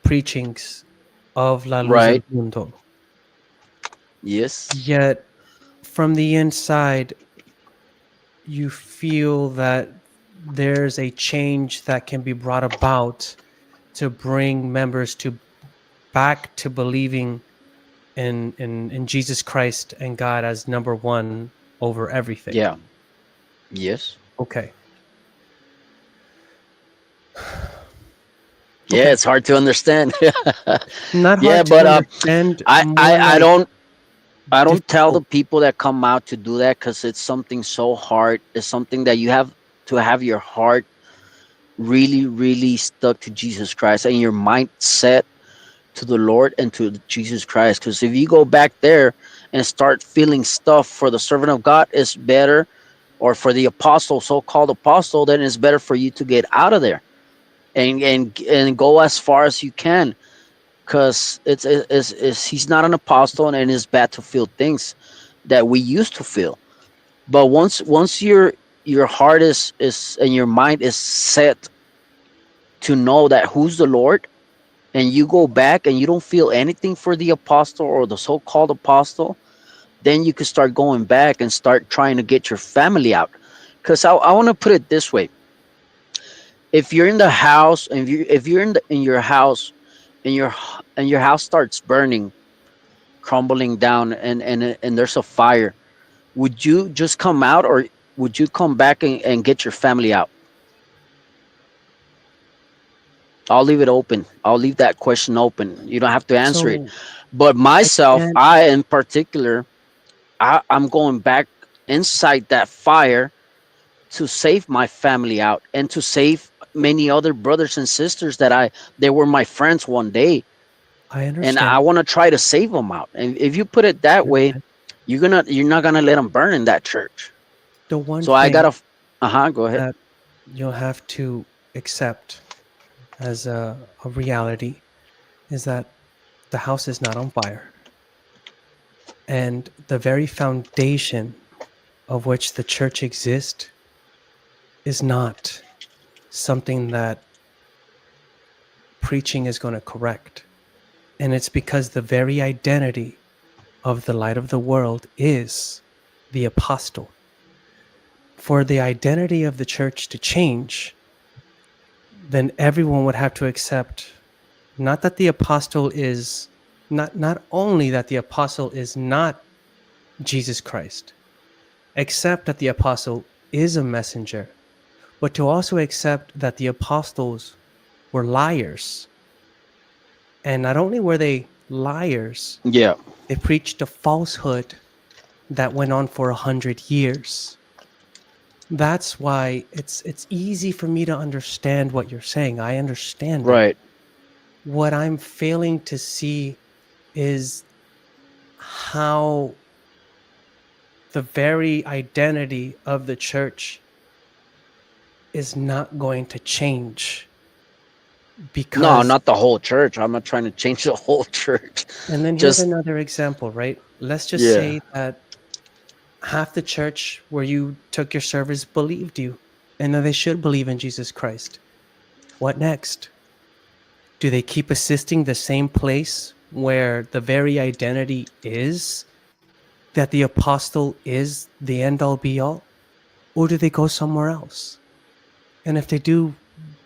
preachings of La Luz del Right? Mundo. Yes. Yet, from the inside, you feel that there's a change that can be brought about to bring members to back to believing in Jesus Christ and God as number one over everything. Yeah. Yes. Okay. Yeah, Okay. it's hard to understand. Not Yeah, hard to but understand, I, more I I like don't I don't tell the difficult. people that come out to do that because it's something so hard. It's something that you have to have your heart really, really stuck to Jesus Christ and your mind set to the Lord and to Jesus Christ. Because if you go back there and start feeling stuff for the servant of God, it's better, or for the apostle, so-called apostle, then it's better for you to get out of there and go as far as you can. Because it's he's not an apostle, and it's bad to feel things that we used to feel. But once your heart is and your mind is set to know that who's the Lord, and you go back and you don't feel anything for the apostle or the so-called apostle, then you can start going back and start trying to get your family out. Because I want to put it this way: if you're in the house, and if you're in your house, and your house starts burning, crumbling down, and there's a fire, would you just come out, or would you come back and get your family out? I'll leave it open. I'll leave that question open. You don't have to answer it. So But I myself, can't. I in particular, I'm going back inside that fire to save my family out and to save many other brothers and sisters that they were my friends one day, I and I understand. want to try to save them out. And if you put it I that way, understand. you're not gonna let them burn in that church. The one So I thing gotta, go ahead. that you'll have to accept as a reality is that the house is not on fire, and the very foundation of which the church exists is not something that preaching is going to correct. And it's because the very identity of the light of the world is the apostle. For the identity of the church to change, then everyone would have to accept not that the apostle is not only that the apostle is not Jesus Christ, accept that the apostle is a messenger, but to also accept that the apostles were liars. And not only were they liars, Yeah. they preached a falsehood that went on for 100 years. That's why it's easy for me to understand what you're saying. I understand it. Right. What I'm failing to see is how the very identity of the church is not going to change No, because. not the whole church. I'm not trying to change the whole church. And then here's Just another example, right? Let's just yeah. say that half the church where you took your service believed you, and that they should believe in Jesus Christ. What next? Do they keep assisting the same place where the very identity is that the apostle is the end all be all? Or do they go somewhere else? And if they do,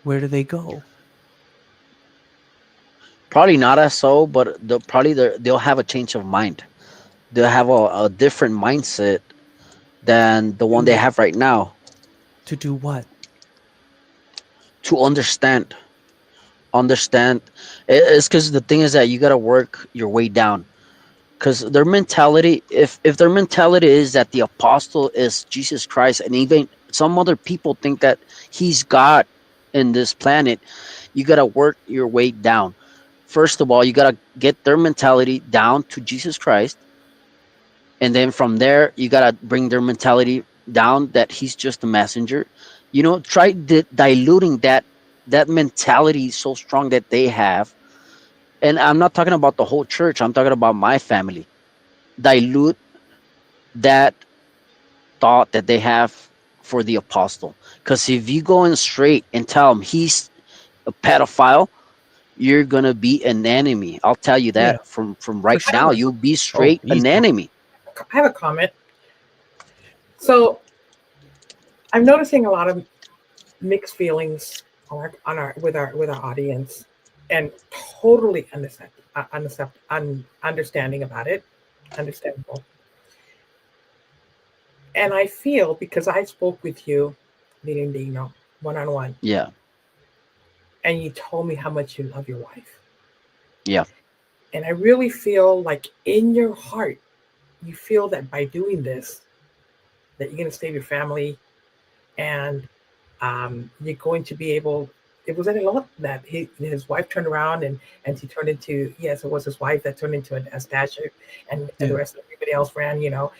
where do they go? Probably not as so, but they'll have a change of mind. They'll have a different mindset than the one they To have right now, do what? to understand. It's because the thing is that you got to work your way down, because their mentality, if their mentality is that the apostle is Jesus Christ, and even some other people think that he's God in this planet, you got to work your way down. First of all, you got to get their mentality down to Jesus Christ, and then from there you got to bring their mentality down that he's just a messenger. Try diluting that mentality so strong that they have. And I'm not talking about the whole church, I'm talking about my family. Dilute that thought that they have for the apostle, because if you go in straight and tell him he's a pedophile, you're gonna be an enemy. I'll tell you Yeah, that from for right I have now. a, sure. You'll be Oh, straight an easy. enemy. I have a comment. So I'm noticing a lot of mixed feelings on our with our audience. and totally understanding about it, understandable. And I feel because I spoke with you, Vil Indigo, one on one, Yeah. and you told me how much you love your wife. Yeah. And I really feel like in your heart, you feel that by doing this, that you're going to save your family, and you're going to be able. It was a lot that his wife turned around and he turned into, yes, it was his wife that turned into a statue, and the Yeah. rest of everybody else ran. You know,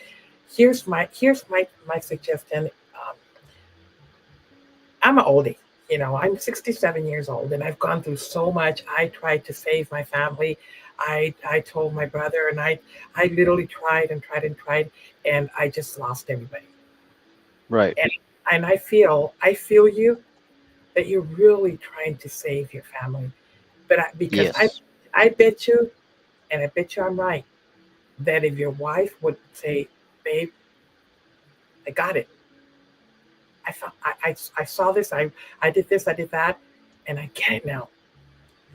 here's my suggestion. I'm an oldie. You know, I'm 67 years old, and I've gone through so much. I tried to save my family. I told my brother, and I literally tried and tried and tried, and I just lost everybody. Right. And I feel you that you're really trying to save your family. But because Yes. I bet you, and I bet you I'm right, that if your wife would say, "Babe, I got it. I saw this. I did this. I did that, and I get it now.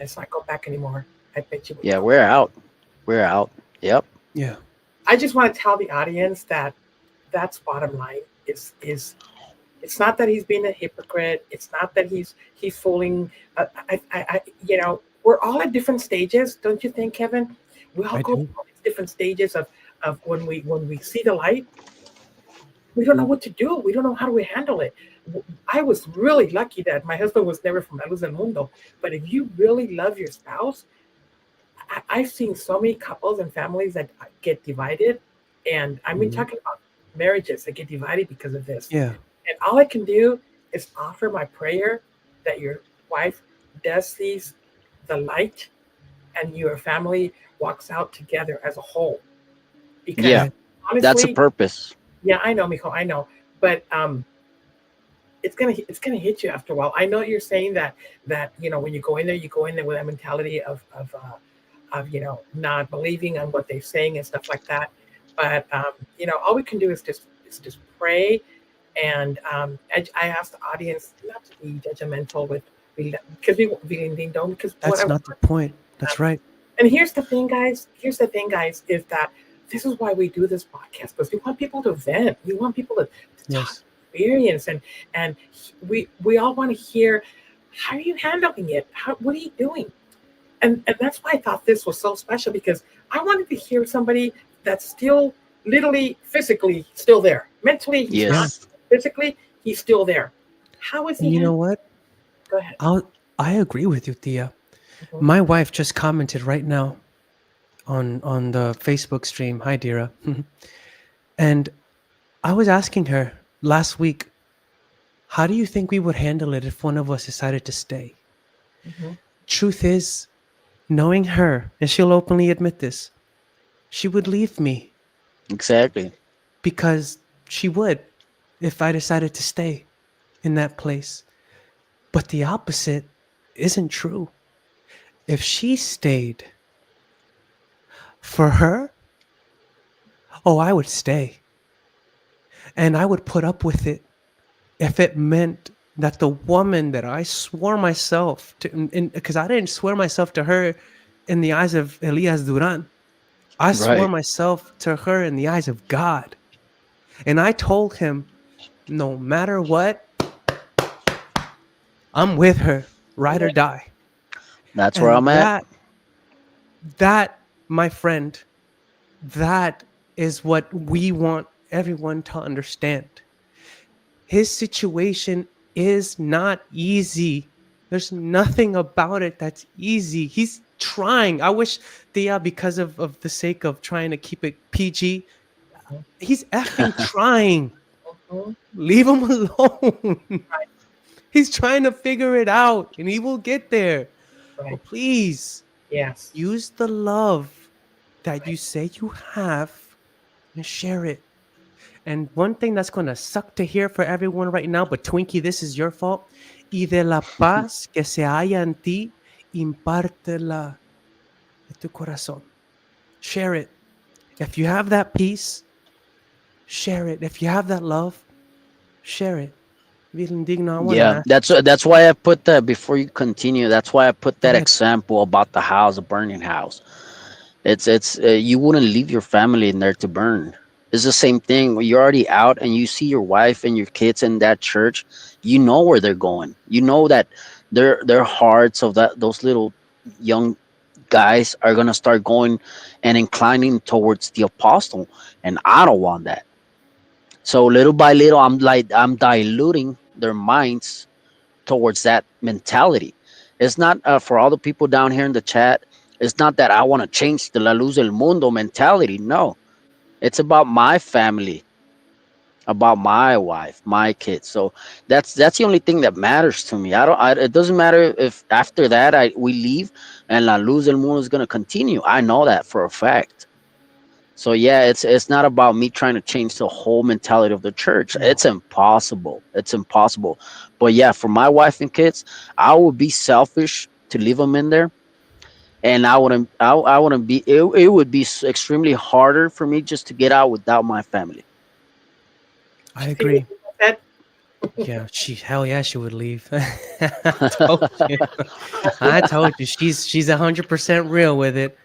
Let's not go back anymore." I bet you would Yeah, go. we're out. We're out. Yep. Yeah. I just want to tell the audience that that's bottom line. Is it's not that he's being a hypocrite. It's not that he's fooling. We're all at different stages, don't you think, Kevin? We all I go do. through all these different stages of when we see the light, we don't know what to do. We don't know how do we handle it. I was really lucky that my husband was never from Luz del Mundo. But if you really love your spouse, I've seen so many couples and families that get divided, and I mean Mhm. talking about marriages that get divided because of this. Yeah. And all I can do is offer my prayer that your wife does sees the light and your family walks out together as a whole. Because Yeah. Right. That's a honestly, purpose. yeah, I know, Mijo, I know, but it's gonna hit you after a while. I know you're saying that when you go in there with that mentality of not believing on what they're saying and stuff like that. But all we can do is just pray. And I ask the audience not to be judgmental with because we don't because what I That's not the point. That's right. and here's the thing, guys. Here's the thing, guys, is that this is why we do this podcast because we want people to vent. We want people to talk Yes. experience and we all want to hear how are you handling it? What are you doing? And that's why I thought this was so special because I wanted to hear somebody that's still literally physically still there. Mentally he's Yeah. not. Yes. Physically he's still there. How is he And you know handling? what? Go ahead. I agree with you, Tia. Mhm. My wife just commented right now on the Facebook stream. Hi, Dira. And I was asking her last week, how do you think we would handle it if one of us decided to stay? Mhm. Truth is, knowing her, and she'll openly admit this, she would leave me Exactly. because she would if I decided to stay in that place. But the opposite isn't true. If she stayed for her, oh, I would stay and I would put up with it if it meant that the woman that I swore myself to, because I didn't swear myself to her in the eyes of Elias Duran, I swore Right. myself to her in the eyes of God. And I told him, no matter what, I'm with her, ride or Yeah. die. That's where I'm And at. that, my friend, that is what we want everyone to understand. His situation is not easy. There's nothing about it that's easy. He's trying. I wish Thea, because of the sake of trying to keep it PG, he's effing trying. Mhm. Leave him alone. Right. He's trying to figure it out and he will get there. Right. But please Yes. use the love that Right. you say you have and share it. And one thing that's going to suck to hear for everyone right now, but Twinkie, this is your fault. Y de la paz que se halla en ti, impártela de tu corazón. Share it. If you have that peace, share it. If you have that love, share it. Vil Indigno, I want to Yeah, ask. that's why I put that before you continue. That's why I put Go that ahead. example about the house, the burning house. It's you wouldn't leave your family in there to burn. It's the same thing. When you're already out and you see your wife and your kids in that church, you know where they're going. You know that their hearts of that those little young guys are gonna start going and inclining towards the apostle, and I don't want that. So little by little, I'm diluting their minds towards that mentality. It's not for all the people down here in the chat. It's not that I want to change the La Luz del Mundo mentality. No, it's about my family, about my wife, my kids. So that's the only thing that matters to me. I don't. It doesn't matter if after that we leave and La Luz del Mundo is gonna continue. I know that for a fact. So yeah, it's not about me trying to change the whole mentality of the church. No. It's impossible. It's impossible. But yeah, for my wife and kids, I would be selfish to leave them in there, and I wouldn't. I wouldn't be. It would be extremely harder for me just to get out without my family. I See what agree. you said? Yeah, hell yeah, she would leave. I told you. I told you. She's 100% real with it.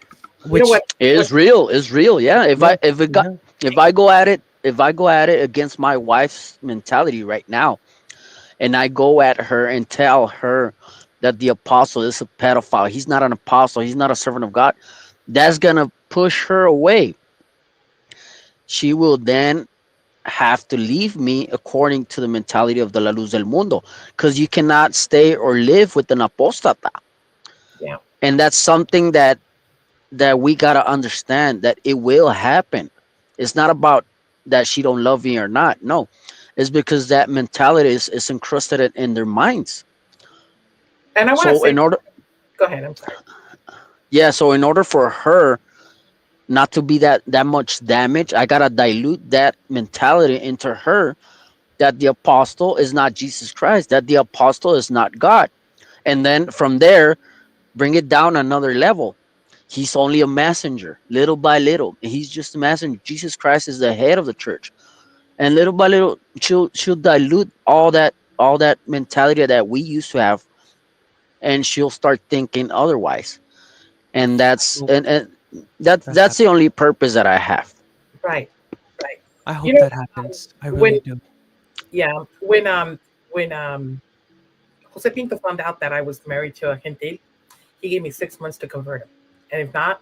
You know Which, It what is real. It's real. Yeah. yeah, yeah. If I go at it against my wife's mentality right now, and I go at her and tell her that the apostle is a pedophile, he's not an apostle, he's not a servant of God, that's gonna push her away. She will then have to leave me according to the mentality of the La Luz del Mundo, because you cannot stay or live with an apostata, yeah. and that's something that we gotta understand that it will happen. It's not about that she don't love me or not. No, it's because that mentality is encrusted in their minds. And I want to So say, in order, go ahead. I'm sorry. yeah, so in order for her not to be that much damage, I gotta dilute that mentality into her that the apostle is not Jesus Christ, that the apostle is not God, and then from there bring it down another level. He's only a messenger, little by little. He's just a messenger. Jesus Christ is the head of the church, and little by little, she'll dilute all that mentality that we used to have, and she'll start thinking otherwise. And that's Hope and that's that that's the happens. only purpose that I have. Right, right. I You hope know, that happens. I when really do. yeah, when Jose Pinto found out that I was married to a gentil, he gave me 6 months to convert him, and if not,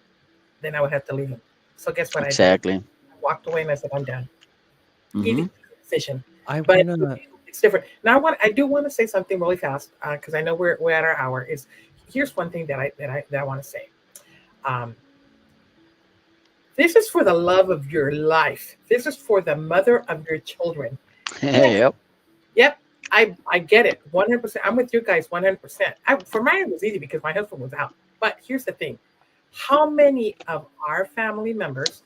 then I would have to leave him. So guess what I did? Exactly. I walked away and I said, I'm done. Hmm. Easy decision, I but wanna. it's different. Now I do want to say something really fast because I know we're at our hour. Is here's one thing that I want to say. Um, this is for the love of your life. This is for the mother of your children. Yes, Yep. yep. I get it 100%. I'm with you guys 100%. For mine it was easy because my husband was out. But here's the thing: how many of our family members,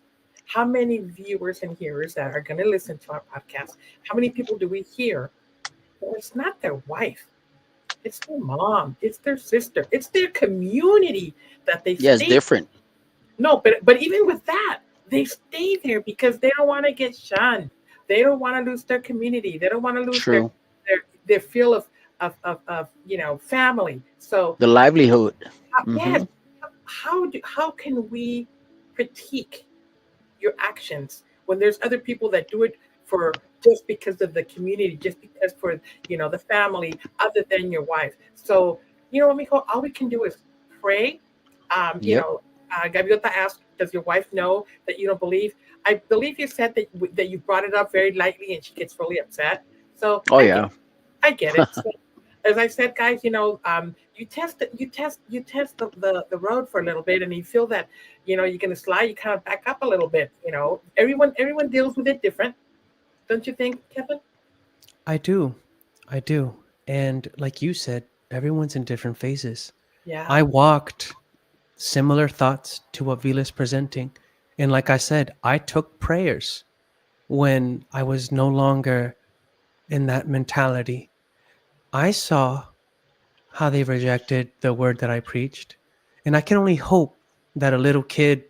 how many viewers and hearers that are going to listen to our podcast, how many people do we hear? Well, it's not their wife, it's their mom, it's their sister, it's their community that they Yeah, it's stay. different. No, but even with that, they stay there because they don't want to get shunned. They don't want to lose their community. They don't want to lose True. their feel of family. So The livelihood. Hmm. yes, how can we critique your actions when there's other people that do it for just because of the community, just because for the family, other than your wife. So what we all we can do is pray. Yep. Gaviota asked, "Does your wife know that you don't believe?" I believe you said that you brought it up very lightly, and she gets really upset. So Oh I get yeah. I get it. So, as I said, guys, you test the road for a little bit, and you feel that you're gonna slide, you kind of back up a little bit. Everyone deals with it different, don't you think, Kevin? I do. I do. And like you said, everyone's in different phases. Yeah. I walked similar thoughts to what Vila's presenting. And like I said, I took prayers when I was no longer in that mentality. I saw how they rejected the word that I preached. And I can only hope that a little kid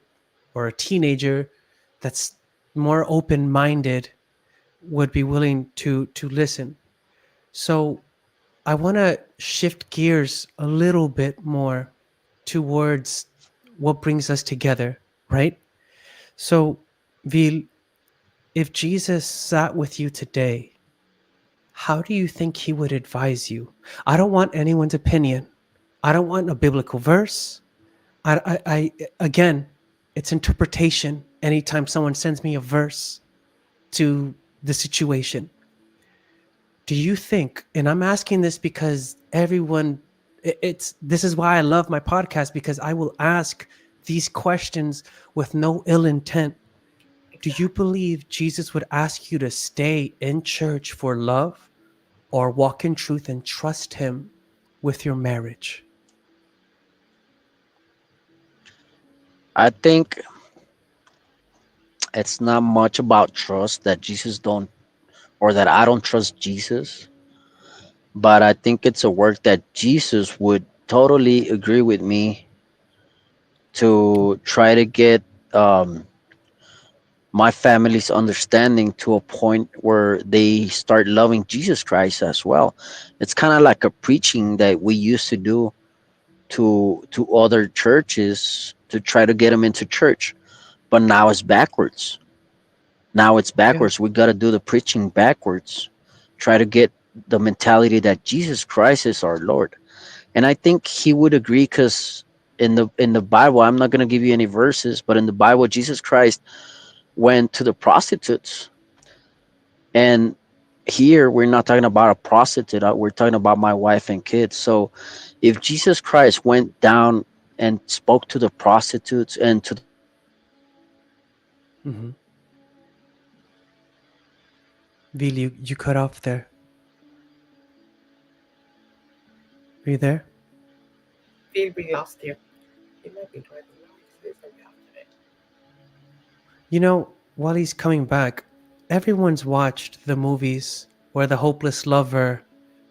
or a teenager that's more open minded would be willing to listen. So I want to shift gears a little bit more towards what brings us together, right? So, Vil, if Jesus sat with you today, how do you think he would advise you? I don't want anyone's opinion. I don't want a biblical verse. I again, it's interpretation anytime someone sends me a verse to the situation. Do you think, and I'm asking this because everyone, it's this is why I love my podcast, because I will ask these questions with no ill intent. Do you Exactly. believe Jesus would ask you to stay in church for love or walk in truth and trust him with your marriage? I think it's not much about trust that Jesus don't, or that I don't trust Jesus, but I think it's a work that Jesus would totally agree with me to try to get um, my family's understanding to a point where they start loving Jesus Christ as well. It's kind of like a preaching that we used to do to other churches to try to get them into church, but now it's backwards. Now it's Yeah. backwards. We got to do the preaching backwards. Try to get the mentality that Jesus Christ is our Lord. And I think he would agree because in the Bible, I'm not going to give you any verses, but in the Bible, Jesus Christ went to the prostitutes. And here we're not talking about a prostitute, we're talking about my wife and kids. So if Jesus Christ went down and spoke to the prostitutes and to the Mm-hmm. Vil, you cut off there. Are you there? Feel we lost you. You might be driving. There's no doubt today. You know, while he's coming back, everyone's watched the movies where the hopeless lover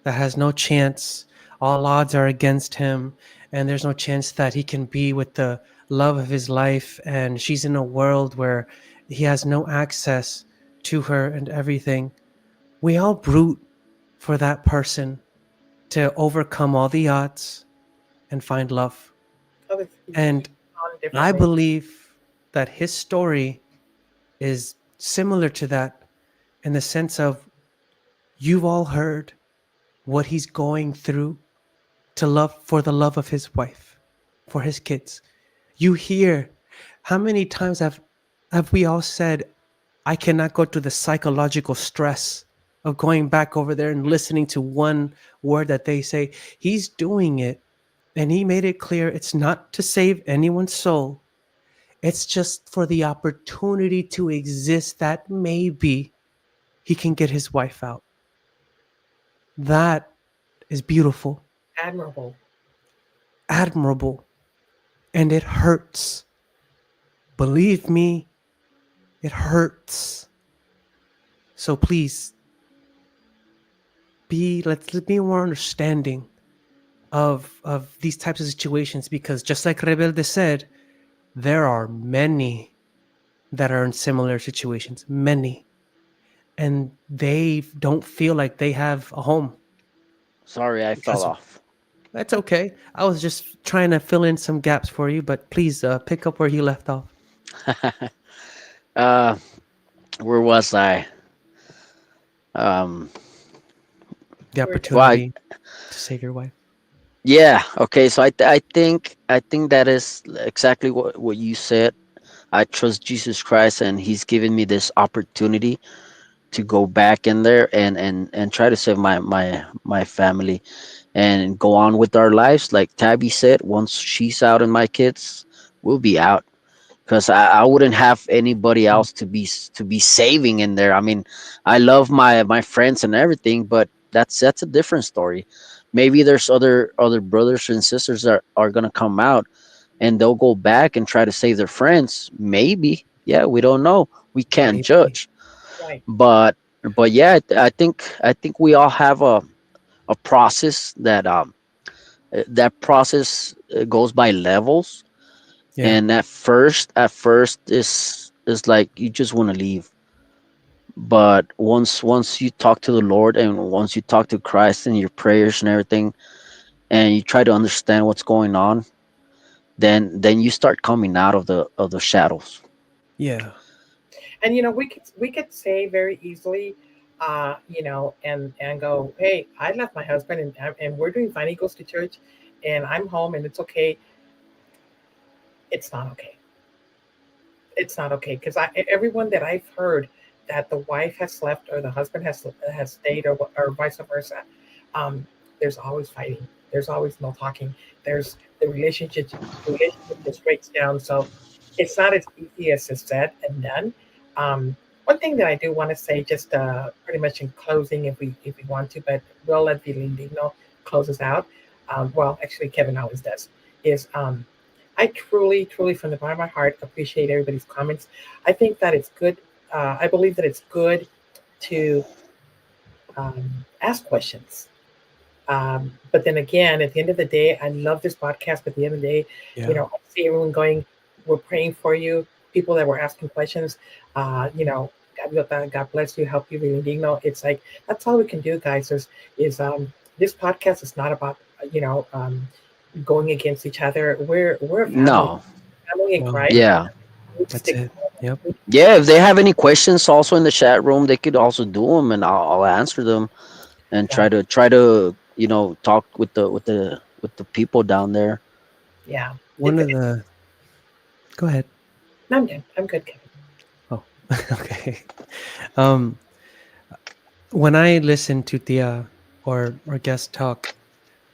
that has no chance, all odds are against him, and there's no chance that he can be with the love of his life, and she's in a world where he has no access to her and everything. We all root for that person to overcome all the odds and find love. Oh, it's And on I differently. believe that his story is similar to that in the sense of you've all heard what he's going through to love for the love of his wife, for his kids. You hear how many times have we all said, I cannot go through the psychological stress of going back over there and listening to one word that they say. He's doing it, and he made it clear it's not to save anyone's soul. It's just for the opportunity to exist that maybe he can get his wife out. That is beautiful, Admirable. admirable, and it hurts. Believe me, it hurts. So please let's be more understanding of these types of situations, because just like Rebelde said, there are many that are in similar situations, many, and they don't feel like they have a home sorry, I fell because off. that's okay. I was just trying to fill in some gaps for you, but please pick up where you left off. uh, where was I? Um, The We're well, just I, opportunity to save your wife. yeah, okay. So I think that is exactly what you said. I trust Jesus Christ, and He's given me this opportunity to go back in there and try to save my family and go on with our lives. Like Tabby said, once she's out and my kids, we'll be out because I wouldn't have anybody Mm. else to be saving in there. I mean, I love my friends and everything, but that's a different story. Maybe there's other brothers and sisters that are gonna come out and they'll go back and try to save their friends. Maybe, yeah, we don't know. We can't Maybe. judge, right. but yeah, I think we all have a process that process goes by levels, Yeah. and at first is like you just want to leave, But once you talk to the Lord, and once you talk to Christ in your prayers and everything, and you try to understand what's going on, then you start coming out of the shadows. Yeah. And we could say very easily, and go, hey, I left my husband and we're doing fine. He goes to church, and I'm home, and it's okay. It's not okay. It's not okay because everyone that I've heard that the wife has left or the husband has stayed or vice versa, um, there's always fighting. There's always no talking. There's the relationship just breaks down. So it's not as easy as it's said and done. One thing that I do want to say, just pretty much in closing, if we want to, but we'll let Vil Indigo close us out. Well, actually, Kevin always does. Is I truly, truly, from the bottom of my heart, appreciate everybody's comments. I think that it's good. I believe that it's good to ask questions. But then again, at the end of the day, I love this podcast. But at the end of the day, Yeah. I see everyone going, we're praying for you. People that were asking questions, God bless you, help you, really digno. It's like, that's all we can do, guys. Is this podcast is not about, going against each other. We're a No. family in No, Christ. Yeah. We need to that's stick it. Yep. together. Yeah, if they have any questions also in the chat room, they could also do them, and I'll answer them, and Yeah, try to talk with the people down there. yeah. One of the Go ahead. No, I'm good, Kevin. Oh, okay. Um, when I listen to Tia or guest talk,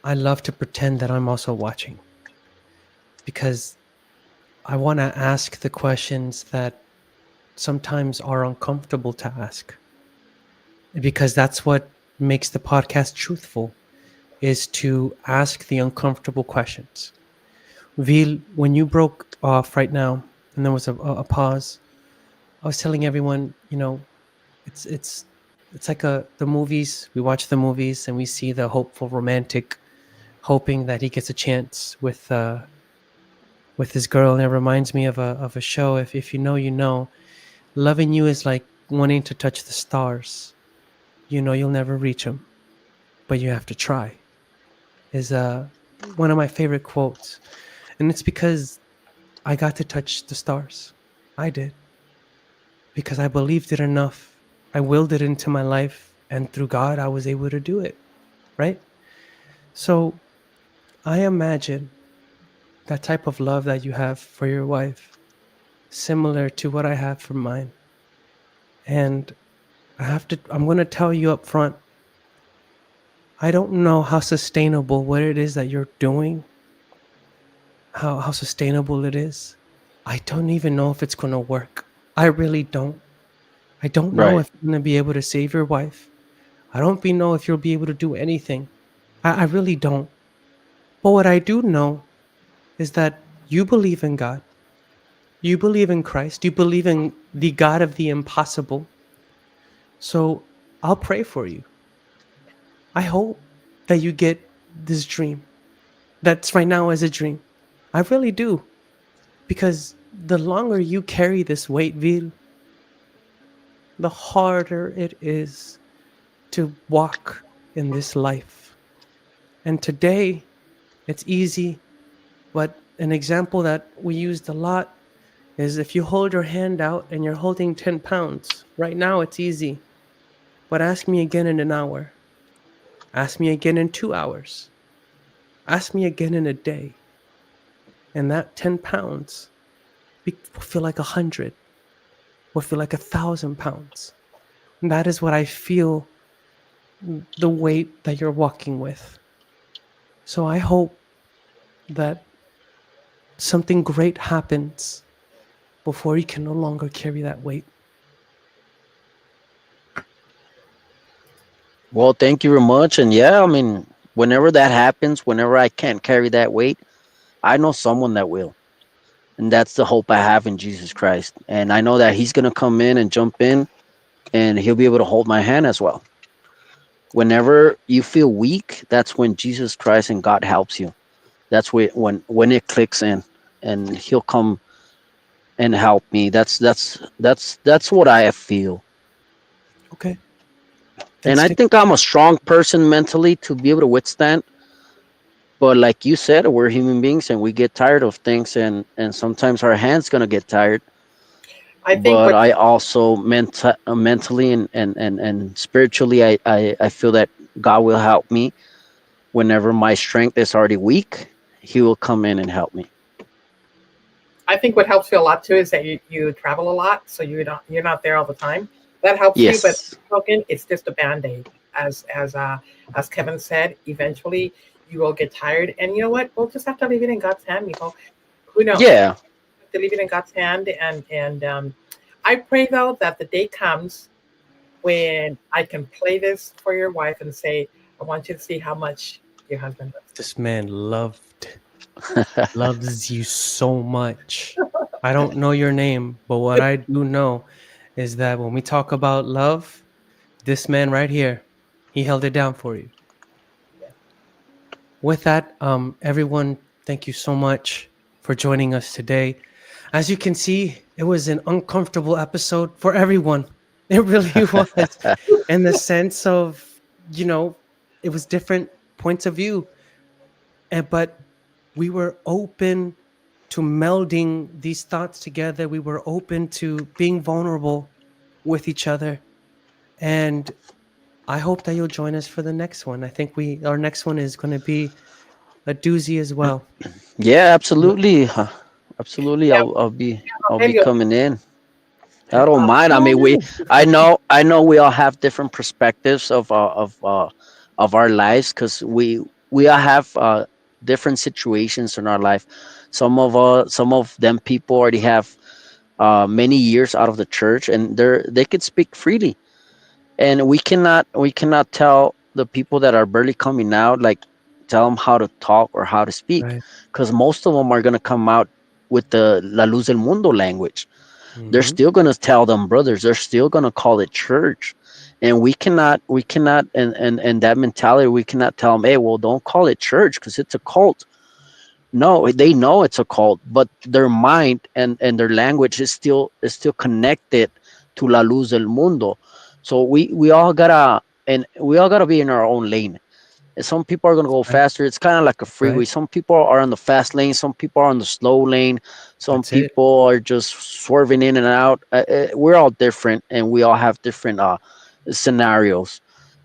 I love to pretend that I'm also watching because I want to ask the questions that sometimes are uncomfortable to ask because that's what makes the podcast truthful is to ask the uncomfortable questions. Vil, when you broke off right now and there was a pause, I was telling everyone, it's it's it's like the movies. We watch the movies and we see the hopeful romantic hoping that he gets a chance with his girl, and it reminds me of a show. If you know, you know. Loving you is like wanting to touch the stars. You know you'll never reach them, but you have to try. Is one of my favorite quotes, and it's because I got to touch the stars. I did because I believed it enough. I willed it into my life, and through God, I was able to do it. Right. So I imagine that type of love that you have for your wife, similar to what I have for mine. And I'm going to tell you up front, I don't know how sustainable what it is that you're doing, how sustainable it is. I don't even know if it's going to work. I really don't. I don't know Right. if you're going to be able to save your wife. I don't even know if you'll be able to do anything. I really don't. But what I do know is that you believe in God. You believe in Christ. You believe in the God of the impossible. So I'll pray for you. I hope that you get this dream that's right now as a dream. I really do. Because the longer you carry this weight, Vil, the harder it is to walk in this life. And today, it's easy, but an example that we used a lot is if you hold your hand out and you're holding 10 pounds. Right now, it's easy. But ask me again in an hour. Ask me again in 2 hours. Ask me again in a day. And that 10 pounds will feel like 100, will feel like 1,000 pounds. And that is what I feel the weight that you're walking with. So I hope that something great happens before you can no longer carry that weight. Well, thank you very much. And yeah, I mean, whenever that happens, whenever I can't carry that weight, I know someone that will. And that's the hope I have in Jesus Christ. And I know that He's going to come in and jump in, and He'll be able to hold my hand as well. Whenever you feel weak, that's when Jesus Christ and God helps you. That's when it clicks in, and He'll come and help me. That's what I feel. Okay. Then And I stick. think I'm a strong person mentally to be able to withstand. But like you said, we're human beings and we get tired of things, and sometimes our hands gonna get tired. I think But what I also mentally and spiritually, I feel that God will help me whenever my strength is already weak. He will come in and help me. I think what helps you a lot too is that you travel a lot, so you're not there all the time. That helps you, but Yes. token, it's just a band-aid. As Kevin said, eventually you will get tired, and you know what? We'll just have to leave it in God's hand. Who knows? Yeah. To leave it in God's hand, and I pray though that the day comes when I can play this for your wife and say, "I want you to see how much your husband loves This man loves you so much. I don't know your name, but what I do know is that when we talk about love, this man right here, he held it down for you. you." With that, everyone, thank you so much for joining us today. As you can see, it was an uncomfortable episode for everyone. It really was, in the sense of, you know, it was different points of view, but we were open to melding these thoughts together. We were open to being vulnerable with each other, and I hope that you'll join us for the next one. I think our next one is going to be a doozy as well. Yeah, absolutely. Absolutely. Yeah, I'll be Rogelio, coming in. I don't uh, mind. I mean, I know we all have different perspectives of our lives, because we all have different situations in our life. Some of them people already have many years out of the church, and they could speak freely, and we cannot tell the people that are barely coming out, like, tell them how to talk or how to speak, Right. because most of them are going to come out with the La Luz del Mundo language. They're Hmm. still going to tell them brothers, they're still going to call it church, and we cannot and that mentality, we cannot tell them, hey, well, don't call it church because it's a cult. No, they know it's a cult, but their mind and their language is still connected to La Luz del Mundo. So we all gotta be in our own lane. And some people are gonna go Right. faster. It's kind of like a freeway. Right. Some people are on the fast lane. Some people are on the slow lane. Some That's it. people are just swerving in and out. We're all different, and we all have different scenarios.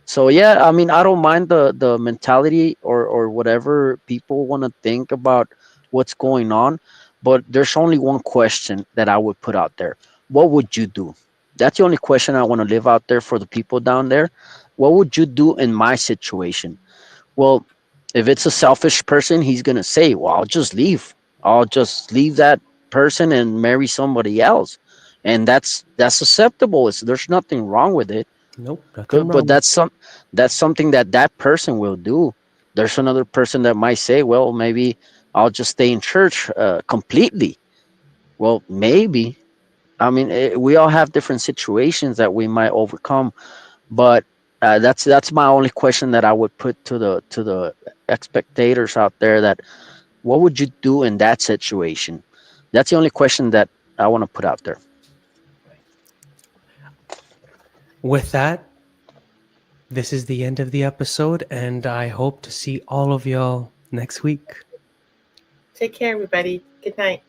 So yeah, I mean, I don't mind the mentality or whatever people want to think about what's going on, but there's only one question that I would put out there. What would you do? That's the only question I want to live out there for the people down there. What would you do in my situation? Well, if it's a selfish person, he's going to say, well, I'll just leave. I'll just leave that person and marry somebody else. And that's acceptable. There's nothing wrong with it. Nope. Nothing But wrong. that's something that person will do. There's another person that might say, well, maybe I'll just stay in church completely. Well, maybe. I mean, we all have different situations that we might overcome, but that's my only question that I would put to the spectators out there. That what would you do in that situation? That's the only question that I want to put out there. With that, this is the end of the episode, and I hope to see all of y'all next week. take care, everybody. Good night.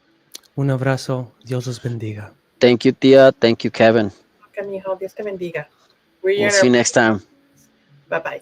Un abrazo. Dios los bendiga. Thank you, Tia. Thank you, Kevin. Welcome, hijo. Dios te bendiga. We're We'll in see our you next time. bye bye.